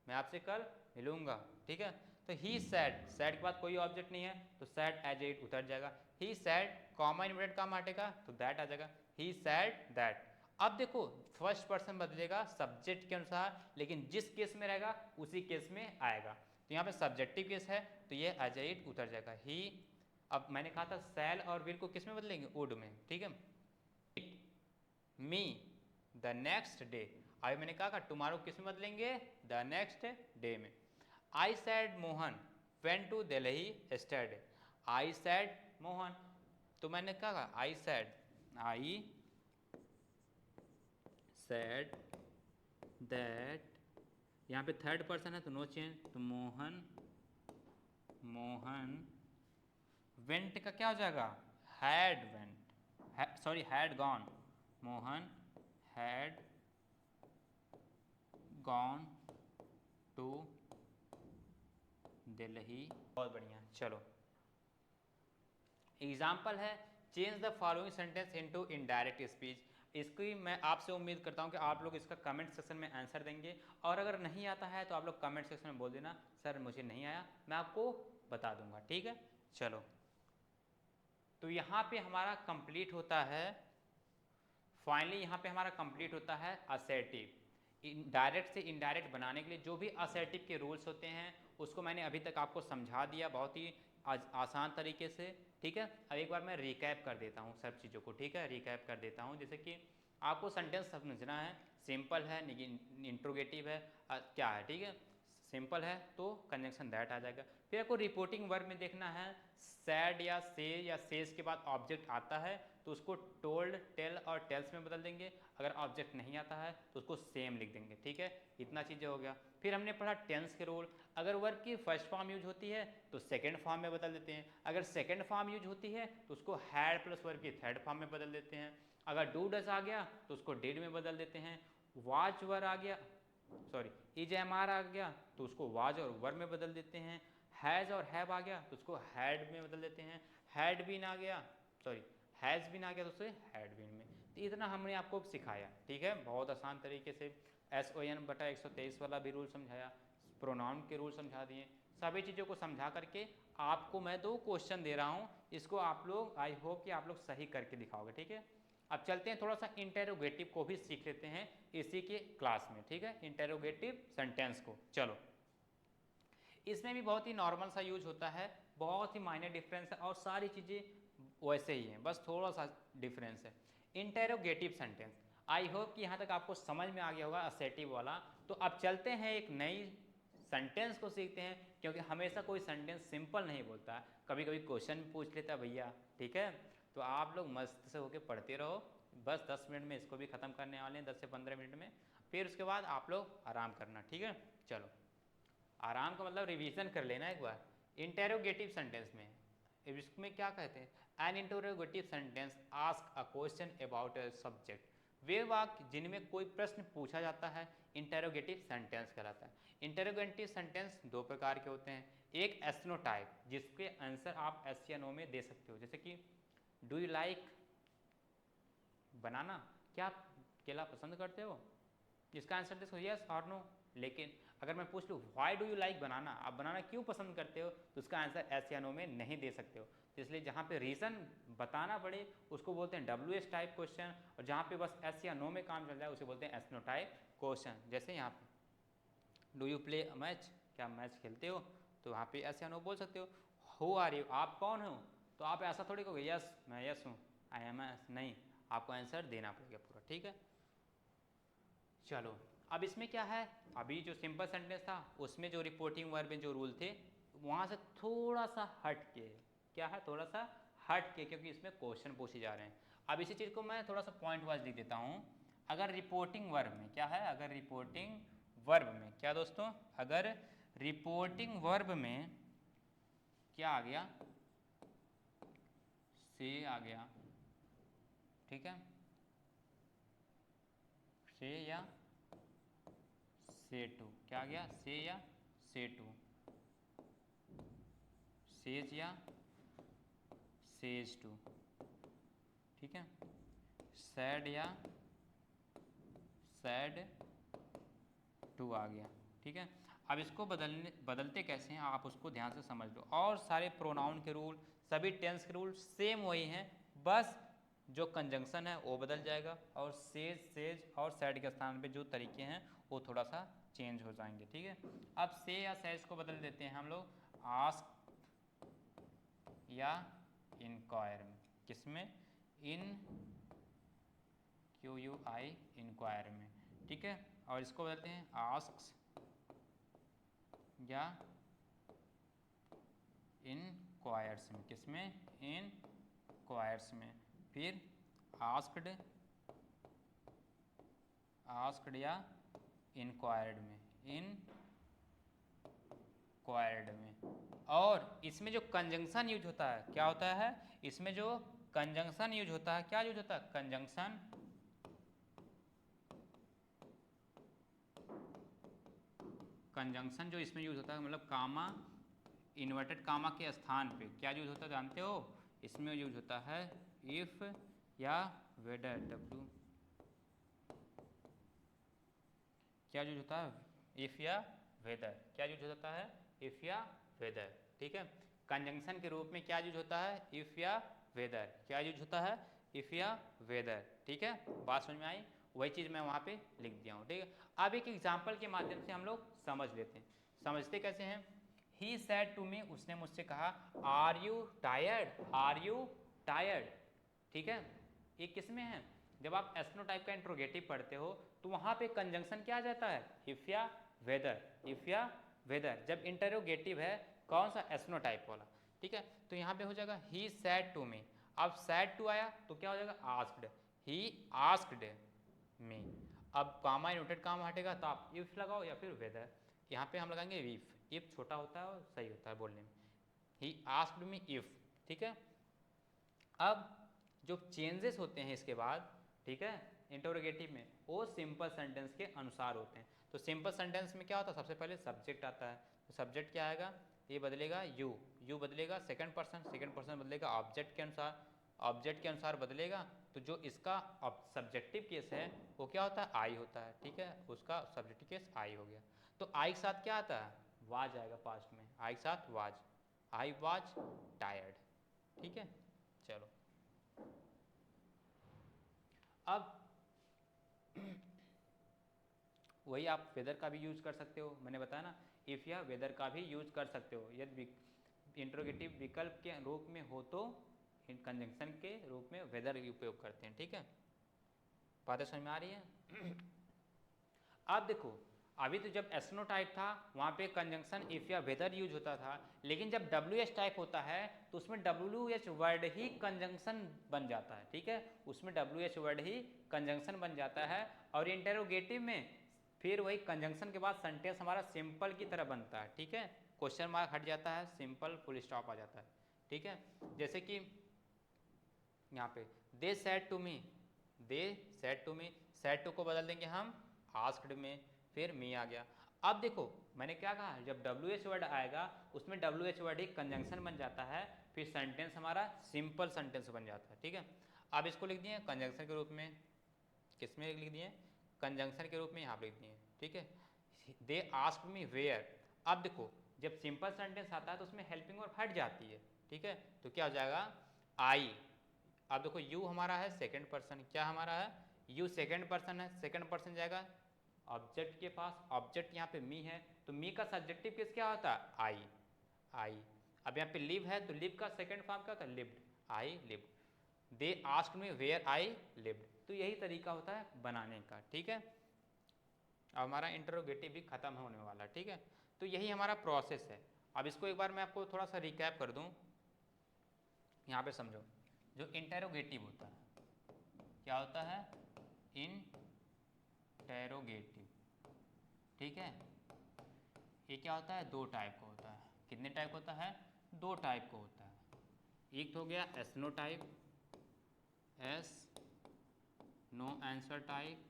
मैं आपसे कल मिलूंगा। ठीक है, तो ही सैड, सैड के बाद कोई ऑब्जेक्ट नहीं है तो सैड एज इट उतर जाएगा, ही सैड कॉमा इन्वर्टेड कॉमा हटेगा तो दैट आ जाएगा, ही सैड दैट। अब देखो फर्स्ट पर्सन बदलेगा सब्जेक्ट के अनुसार, लेकिन जिस केस में रहेगा उसी केस में आएगा। तो यहाँ पे सब्जेक्टिव केस है तो ये एज इट उतर जाएगा, ही। अब मैंने कहा था सैल और विल को किस में बदलेंगे? वुड में। ठीक है, मी द नेक्स्ट डे, अभी मैंने कहा टुमारो किस में बदलेंगे? द नेक्स्ट डे में। I said Mohan went to Delhi yesterday, I said Mohan, तो मैंने कहा आई सैड दैट, यहाँ पे थर्ड पर्सन है तो नो चेंज, तो मोहन वेंट का क्या हो जाएगा? Had went, sorry had gone, Mohan had gone to Delhi. बहुत बढ़िया। चलो एग्जाम्पल है change the following sentence into indirect speech. इसकी मैं आपसे उम्मीद करता हूं कि आप लोग इसका कमेंट सेक्शन में आंसर देंगे, और अगर नहीं आता है तो आप लोग कमेंट सेक्शन में बोल देना सर मुझे नहीं आया, मैं आपको बता दूंगा। ठीक है, चलो तो यहाँ पे हमारा कंप्लीट होता है, फाइनली यहाँ पे हमारा कंप्लीट होता है असर्टिव। डायरेक्ट से इनडायरेक्ट बनाने के लिए जो भी असर्टिव के रूल्स होते हैं उसको मैंने अभी तक आपको समझा दिया बहुत ही आसान तरीके से। ठीक है, अब एक बार मैं रिकैप कर देता हूँ सब चीज़ों को। ठीक है, रिकैप कर देता हूँ। जैसे कि आपको सेंटेंस समझना है, सिंपल है, इंट्रोगेटिव है, क्या है। ठीक है, सिंपल है तो कंजंक्शन दैट आ जाएगा। फिर आपको रिपोर्टिंग वर्ब में देखना है, सैड या सेज के बाद ऑब्जेक्ट आता है तो उसको टोल्ड, टेल और टेल्स में बदल देंगे। अगर ऑब्जेक्ट नहीं आता है तो उसको सेम लिख देंगे। ठीक है, इतना चीज़ें हो गया। फिर हमने पढ़ा टेंस के रूल, अगर वर्ब की फर्स्ट फॉर्म यूज होती है तो सेकंड फॉर्म में बदल देते हैं, अगर सेकंड फॉर्म यूज होती है तो उसको हैड प्लस वर्ब की थर्ड फॉर्म में बदल देते हैं, अगर डू डज आ गया तो उसको डिड में बदल देते हैं, वाज वर आ गया, सॉरी इज एम आर आ गया तो उसको वाज और वर में बदल देते हैं, हैज़ और हैव आ गया तो उसको हैड में बदल देते हैं, हैड बीन आ गया, सॉरी हैज़ बीन आ गया तो उसे हैड बीन में। तो इतना हमने आपको सिखाया। ठीक है, बहुत आसान तरीके से SON/123 वाला भी रूल समझाया, प्रोनाउन के रूल समझा दिए, सभी चीज़ों को समझा करके आपको मैं 2 क्वेश्चन दे रहा हूँ, इसको आप लोग आई होप कि आप लोग सही करके दिखाओगे। ठीक है, अब चलते हैं थोड़ा सा इंटेरोगेटिव को भी सीख लेते हैं इसी के क्लास में। ठीक है, इंटेरोगेटिव सेंटेंस को। चलो इसमें भी बहुत ही नॉर्मल सा यूज होता है, बहुत ही माइनर डिफरेंस है और सारी चीज़ें वैसे ही हैं, बस थोड़ा सा डिफरेंस है। इंटेरोगेटिव सेंटेंस, आई होप कि यहाँ तक आपको समझ में आ गया होगा असर्टिव वाला। तो अब चलते हैं एक नई सेंटेंस को सीखते हैं, क्योंकि हमेशा कोई सेंटेंस सिंपल नहीं बोलता है, कभी कभी क्वेश्चन पूछ लेता है भैया। ठीक है, तो आप लोग मस्त से होकर पढ़ते रहो, बस 10 मिनट में इसको भी ख़त्म करने वाले हैं, 10 से 15 मिनट में, फिर उसके बाद आप लोग आराम करना। ठीक है, चलो आराम का मतलब रिवीजन कर लेना एक बार। इंटेरोगेटिव सेंटेंस में इसमें क्या कहते हैं? An interrogative sentence ask a question about a subject, वे वाक्य जिनमें कोई प्रश्न पूछा जाता है इंटेरोगेटिव सेंटेंस कहलाता है। इंटेरोगेटिव सेंटेंस 2 प्रकार के होते हैं, एक एस नो टाइप जिसके आंसर आप एस या नो में दे सकते हो, जैसे कि डू यू लाइक बनाना, क्या आप केला पसंद करते हो? इसका आंसर देखो यस और नो। लेकिन अगर मैं पूछ लूँ व्हाई डू यू लाइक बनाना, आप बनाना क्यों पसंद करते हो, तो उसका आंसर एस या नो में नहीं दे सकते हो। तो इसलिए जहाँ पे रीज़न बताना पड़े उसको बोलते हैं WH टाइप क्वेश्चन, और जहाँ पे बस एस या नो में काम चल जाए उसे बोलते हैं एस नो टाइप क्वेश्चन। जैसे यहाँ पे डू यू प्ले मैच, क्या मैच खेलते हो, तो वहाँ पे एस या नो बोल सकते हो। हु आर यू, आप कौन हो, तो आप ऐसा थोड़ी कहोगे यस मैं यस हूँ, आई एम एस, नहीं, आपको आंसर देना पड़ेगा पूरा, ठीक है। चलो अब इसमें क्या है, अभी जो सिंपल सेंटेंस था उसमें जो रिपोर्टिंग वर्ब में जो रूल थे वहाँ से थोड़ा सा हट के, क्या है थोड़ा सा हट के, क्योंकि इसमें क्वेश्चन पूछे जा रहे हैं। अब इसी चीज़ को मैं थोड़ा सा पॉइंट वाइज लिख देता हूँ। अगर रिपोर्टिंग वर्ब में क्या है, अगर रिपोर्टिंग वर्ब में क्या दोस्तों, अगर रिपोर्टिंग वर्ब में क्या आ गया, से आ गया, ठीक है, से या से टू, क्या आ गया, से या से टू, सेज या सेज टू, ठीक है, सैड या सैड टू आ गया, ठीक है। अब इसको बदलते कैसे हैं आप उसको ध्यान से समझ लो। और सारे प्रोनाउन के रूल, सभी टेंस के रूल सेम वही हैं, बस जो कंजंक्शन है वो बदल जाएगा, और सेज सेज और सैड के स्थान पे जो तरीके हैं वो थोड़ा सा चेंज हो जाएंगे, ठीक है। अब से या सेज को बदल देते हैं हम लोग आस्क या इंक्वायर में, किसमें, इन QUI इंक्वायर में, ठीक है। और इसको बदलते हैं आस्क्स या इनक्वायर्स में, किसमें, इनक्वायर्स में। फिर आस्क्ड, आस्क्ड या इनक्वायर्ड में, इनक्वायर्ड में। और इसमें जो कंजंक्शन यूज होता है क्या होता है, इसमें जो कंजंक्शन यूज होता है, क्या यूज होता है, कंजंक्शन, कंजंक्शन जो इसमें यूज होता है, मतलब कामा, इन्वर्टेड कामा के स्थान पे क्या यूज होता है जानते हो, इसमें यूज होता है इफ या वेदर, W क्या यूज होता है, इफ या वेदर, क्या यूज होता है, इफ या वेदर, ठीक है। कंजंक्शन के रूप में क्या यूज होता है, इफ या वेदर, क्या यूज होता है, इफ या वेदर, ठीक है। बात समझ में आई, वही चीज़ मैं वहाँ पे लिख दिया हूँ, ठीक है। अब एक एग्जाम्पल के माध्यम से हम लोग समझ लेते हैं। समझते कैसे हैं, ही सैड टू मी, उसने मुझसे कहा, are you tired, are you tired, ठीक है। ये किस में है, जब आप एस्नो टाइप का इंट्रोगेटिव पढ़ते हो तो वहाँ पे कंजंक्शन क्या आ जाता है, इफ या वेदर, इफ या वेदर। जब इंटरोगेटिव है कौन सा, एस्नो टाइप वाला, ठीक है। तो यहाँ पे हो जाएगा ही सैड टू मी, अब सैड टू आया तो क्या हो जाएगा, आस्क्ड, ही आस्क्ड मी। अब कामा इनवर्टेड कामा हटेगा तो आप इफ लगाओ या फिर वेदर, यहाँ पे हम लगाएंगे इफ छोटा होता है और सही होता है बोलने में, ही आस्क्ड मी इफ, ठीक है। अब जो चेंजेस होते हैं इसके बाद, ठीक है, इंटरोगेटिव में, वो सिंपल सेंटेंस के अनुसार होते हैं। तो सिंपल सेंटेंस में क्या होता है, सबसे पहले सब्जेक्ट आता है, तो सब्जेक्ट क्या आएगा, ये बदलेगा यू, यू बदलेगा सेकंड पर्सन, सेकंड पर्सन बदलेगा ऑब्जेक्ट के अनुसार, ऑब्जेक्ट के अनुसार बदलेगा। तो जो इसका सब्जेक्टिव केस है वो क्या होता है, आई होता है, ठीक है, उसका सब्जेक्टिव केस आई हो गया। तो आई के साथ क्या आता है, वाज आएगा पास्ट में, आई के साथ वाज, आई वाज टायर्ड, ठीक है। चलो अब वही आप वेदर का भी यूज कर सकते हो, मैंने बताया ना, इफ या वेदर का भी यूज कर सकते हो, यदि इंट्रोगेटिव विकल्प के रूप में हो तो कंजंक्शन के रूप में वेदर उपयोग करते हैं, ठीक है। बातें समझ में आ रही है। अब देखो, अभी तो जब एस्नो टाइप था वहाँ पे कंजंक्शन इफ या वेदर यूज होता था, लेकिन जब WH टाइप होता है तो उसमें WH वर्ड ही कंजंक्शन बन जाता है, ठीक है, उसमें WH वर्ड ही कंजंक्शन बन जाता है। और इंटेरोगेटिव में फिर वही कंजंक्शन के बाद सेंटेंस हमारा सिंपल की तरह बनता है, ठीक है, क्वेश्चन मार्क हट जाता है, सिंपल फुल स्टॉप आ जाता है, ठीक है। जैसे कि यहाँ पे they said to me, they said to me, said to को बदल देंगे हम आस्क्ड में, फिर मी आ गया। अब देखो मैंने क्या कहा, जब WH वर्ड आएगा उसमें WH वर्ड ही कंजंक्शन बन जाता है, फिर सेंटेंस हमारा सिंपल सेंटेंस बन जाता है, ठीक है। अब इसको लिख दिए कंजंक्शन के रूप में, किस में लिख दिए, कंजंक्शन के रूप में यहाँ पर लिख दिए, ठीक है। दे आस्क्ड मी वेयर, अब देखो जब सिंपल सेंटेंस आता है तो उसमें हेल्पिंग वर्ब हट जाती है, ठीक है। तो क्या हो जाएगा आई, अब देखो यू हमारा है सेकंड पर्सन, क्या हमारा है यू सेकंड पर्सन है, सेकंड पर्सन जाएगा ऑब्जेक्ट के पास, ऑब्जेक्ट यहाँ पे मी है, तो मी का सब्जेक्टिव केस क्या होता है आई, आई। अब यहाँ पे लिव है तो लिव का सेकंड फॉर्म क्या होता है lived, I lived. They asked me where I lived, तो यही तरीका होता है बनाने का, ठीक है। अब हमारा इंटरोगेटिव भी खत्म होने वाला, ठीक है। तो यही हमारा प्रोसेस है। अब इसको एक बार मैं आपको थोड़ा सा रिकैप कर दूं, यहाँ पे समझो। जो इंटरोगेटिव होता है क्या होता है इंटरोगेटिव, ठीक है। ये क्या होता है दो टाइप का होता है, कितने टाइप होता है दो टाइप का होता है। एक तो हो गया yes no type, yes no answer type,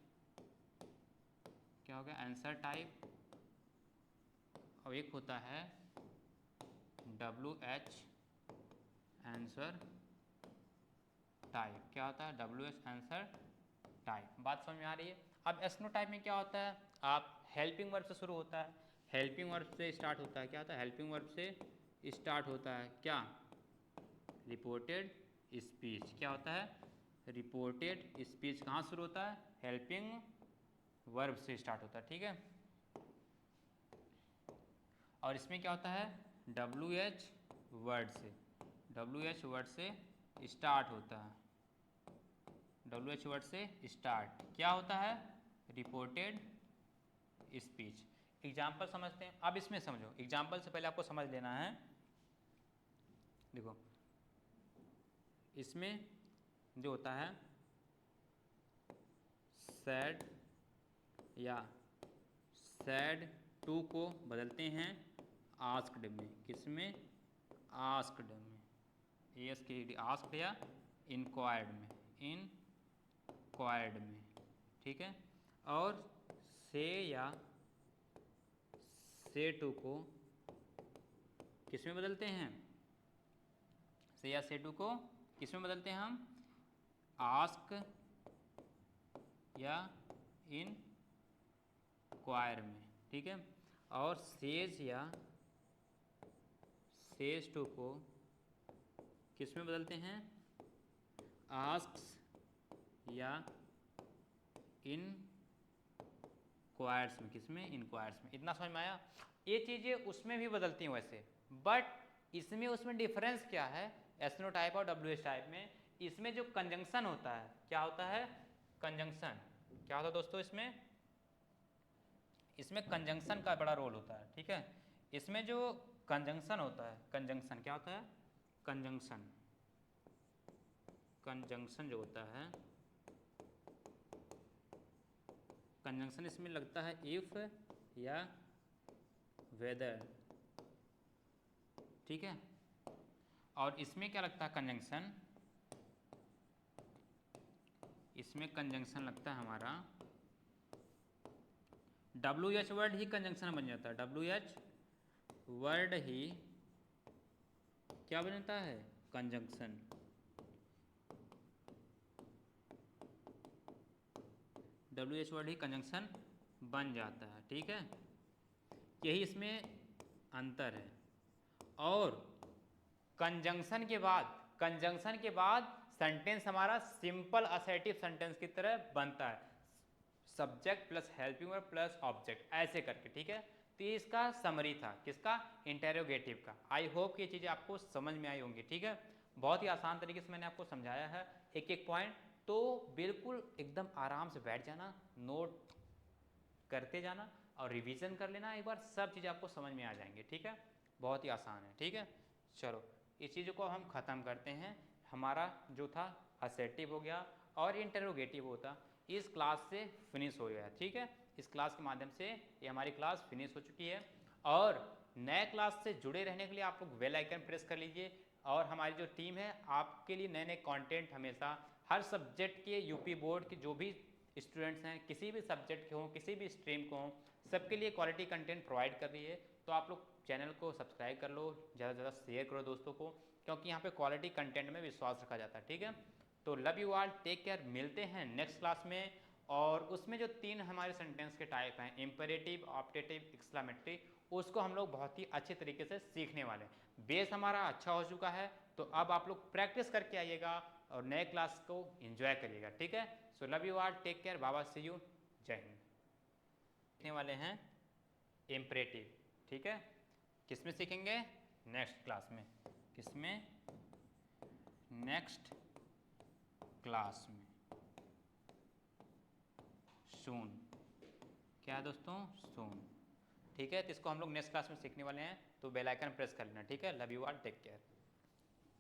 क्या हो गया आंसर टाइप। और एक होता है WH आंसर टाइप, क्या होता है WH आंसर टाइप। बात समझ में आ रही है। अब एसनो टाइप में क्या होता है, आप हेल्पिंग वर्ब से शुरू होता है, हेल्पिंग वर्ब से स्टार्ट होता है, क्या होता है हेल्पिंग वर्ब से स्टार्ट होता है, क्या रिपोर्टेड स्पीच, क्या होता है रिपोर्टेड स्पीच। कहाँ शुरू होता है हेल्पिंग वर्ब से स्टार्ट होता है, ठीक है। और इसमें क्या होता है WH वर्ड से, WH वर्ड से स्टार्ट होता है, WH वर्ड से स्टार्ट क्या होता है रिपोर्टेड स्पीच। एग्जाम्पल समझते हैं। अब इसमें समझो, एग्जाम्पल से पहले आपको समझ लेना है। देखो इसमें जो होता है सैड या सैड टू को बदलते हैं आस्क्ड में, किसमें आस्क्ड में, ASKED आस्क्ड या इंक्वायर्ड में, इंक्वायर्ड में, ठीक है। और से या से टू को किसमें बदलते हैं, से या से टू को किसमें बदलते हैं हम आस्क या इंक्वायर में, ठीक है। और सेज या सेज टू को किसमें बदलते हैं आस्क्स या इनक्वायर्स में, किसमें इनक्वायर्स में। इतना समझ में आया। ये चीज़ें उसमें भी बदलती हैं वैसे, बट उसमें डिफरेंस क्या है एसनो टाइप और WH टाइप में। इसमें जो कंजंक्शन होता है क्या होता है कंजंक्शन, क्या होता है दोस्तों इसमें कंजंक्शन का बड़ा रोल होता है, ठीक है। इसमें जो कंजंक्शन होता है, कंजंक्शन क्या होता है कंजंक्शन, कंजंक्शन जो होता है कंजंक्शन इसमें लगता है इफ या वेदर, ठीक है। और इसमें क्या लगता है कंजंक्शन, इसमें कंजंक्शन लगता है हमारा WH वर्ड ही कंजंक्शन बन जाता है, WH वर्ड ही क्या बन जाता है कंजंक्शन, WH वर्ड ही कंजंक्शन बन जाता है, ठीक है। यही इसमें अंतर है। और कंजंक्शन के बाद सेंटेंस हमारा सिंपल असर्टिव सेंटेंस की तरह बनता है, subject plus helping verb plus object ऐसे करके, ठीक है। तो ये इसका समरी था, किसका इंटेरोगेटिव का। आई होप ये चीज़ें आपको समझ में आई होंगी, ठीक है। बहुत ही आसान तरीके से मैंने आपको समझाया है एक एक पॉइंट, तो बिल्कुल एकदम आराम से बैठ जाना, नोट करते जाना और रिवीजन कर लेना एक बार, सब चीज़ें आपको समझ में आ जाएंगे, ठीक है। बहुत ही आसान है, ठीक है। चलो इस चीज़ को हम ख़त्म करते हैं। हमारा जो था असर्टिव हो गया और इंटरोगेटिव होता, इस क्लास से फिनिश हो गया, ठीक है। इस क्लास के माध्यम से ये हमारी क्लास फिनिश हो चुकी है। और नए क्लास से जुड़े रहने के लिए आप लोग बेल आइकन प्रेस कर लीजिए। और हमारी जो टीम है आपके लिए नए नए कंटेंट हमेशा हर सब्जेक्ट के यूपी बोर्ड के जो भी स्टूडेंट्स हैं, किसी भी सब्जेक्ट के हों, किसी भी स्ट्रीम को हों, सबके लिए क्वालिटी कंटेंट प्रोवाइड कर रही है। तो आप लोग चैनल को सब्सक्राइब कर लो, ज़्यादा से ज़्यादा शेयर करो दोस्तों को, क्योंकि यहाँ पे क्वालिटी कंटेंट में विश्वास रखा जाता है, ठीक है। तो love you all, take care, मिलते हैं नेक्स्ट क्लास में। और उसमें जो 3 हमारे सेंटेंस के टाइप हैं, इम्पेरेटिव, ऑप्टेटिव, एक्सक्लेमेटरी, उसको हम लोग बहुत ही अच्छे तरीके से सीखने वाले हैं। बेस हमारा अच्छा हो चुका है, तो अब आप लोग प्रैक्टिस करके आइएगा और नए क्लास को एंजॉय करिएगा, ठीक है। So love you all, take care, बाबा, सी यू, जय हिंद। सीखने वाले हैं इम्पेरेटिव, ठीक है। किसमें सीखेंगे? नेक्स्ट क्लास में। किसमें? नेक्स्ट क्लास में, सून। क्या है दोस्तों? सून, ठीक है। तो इसको हम लोग नेक्स्ट क्लास में सीखने वाले हैं, तो बेल आइकन प्रेस कर लेना, ठीक है। Love you all, take care.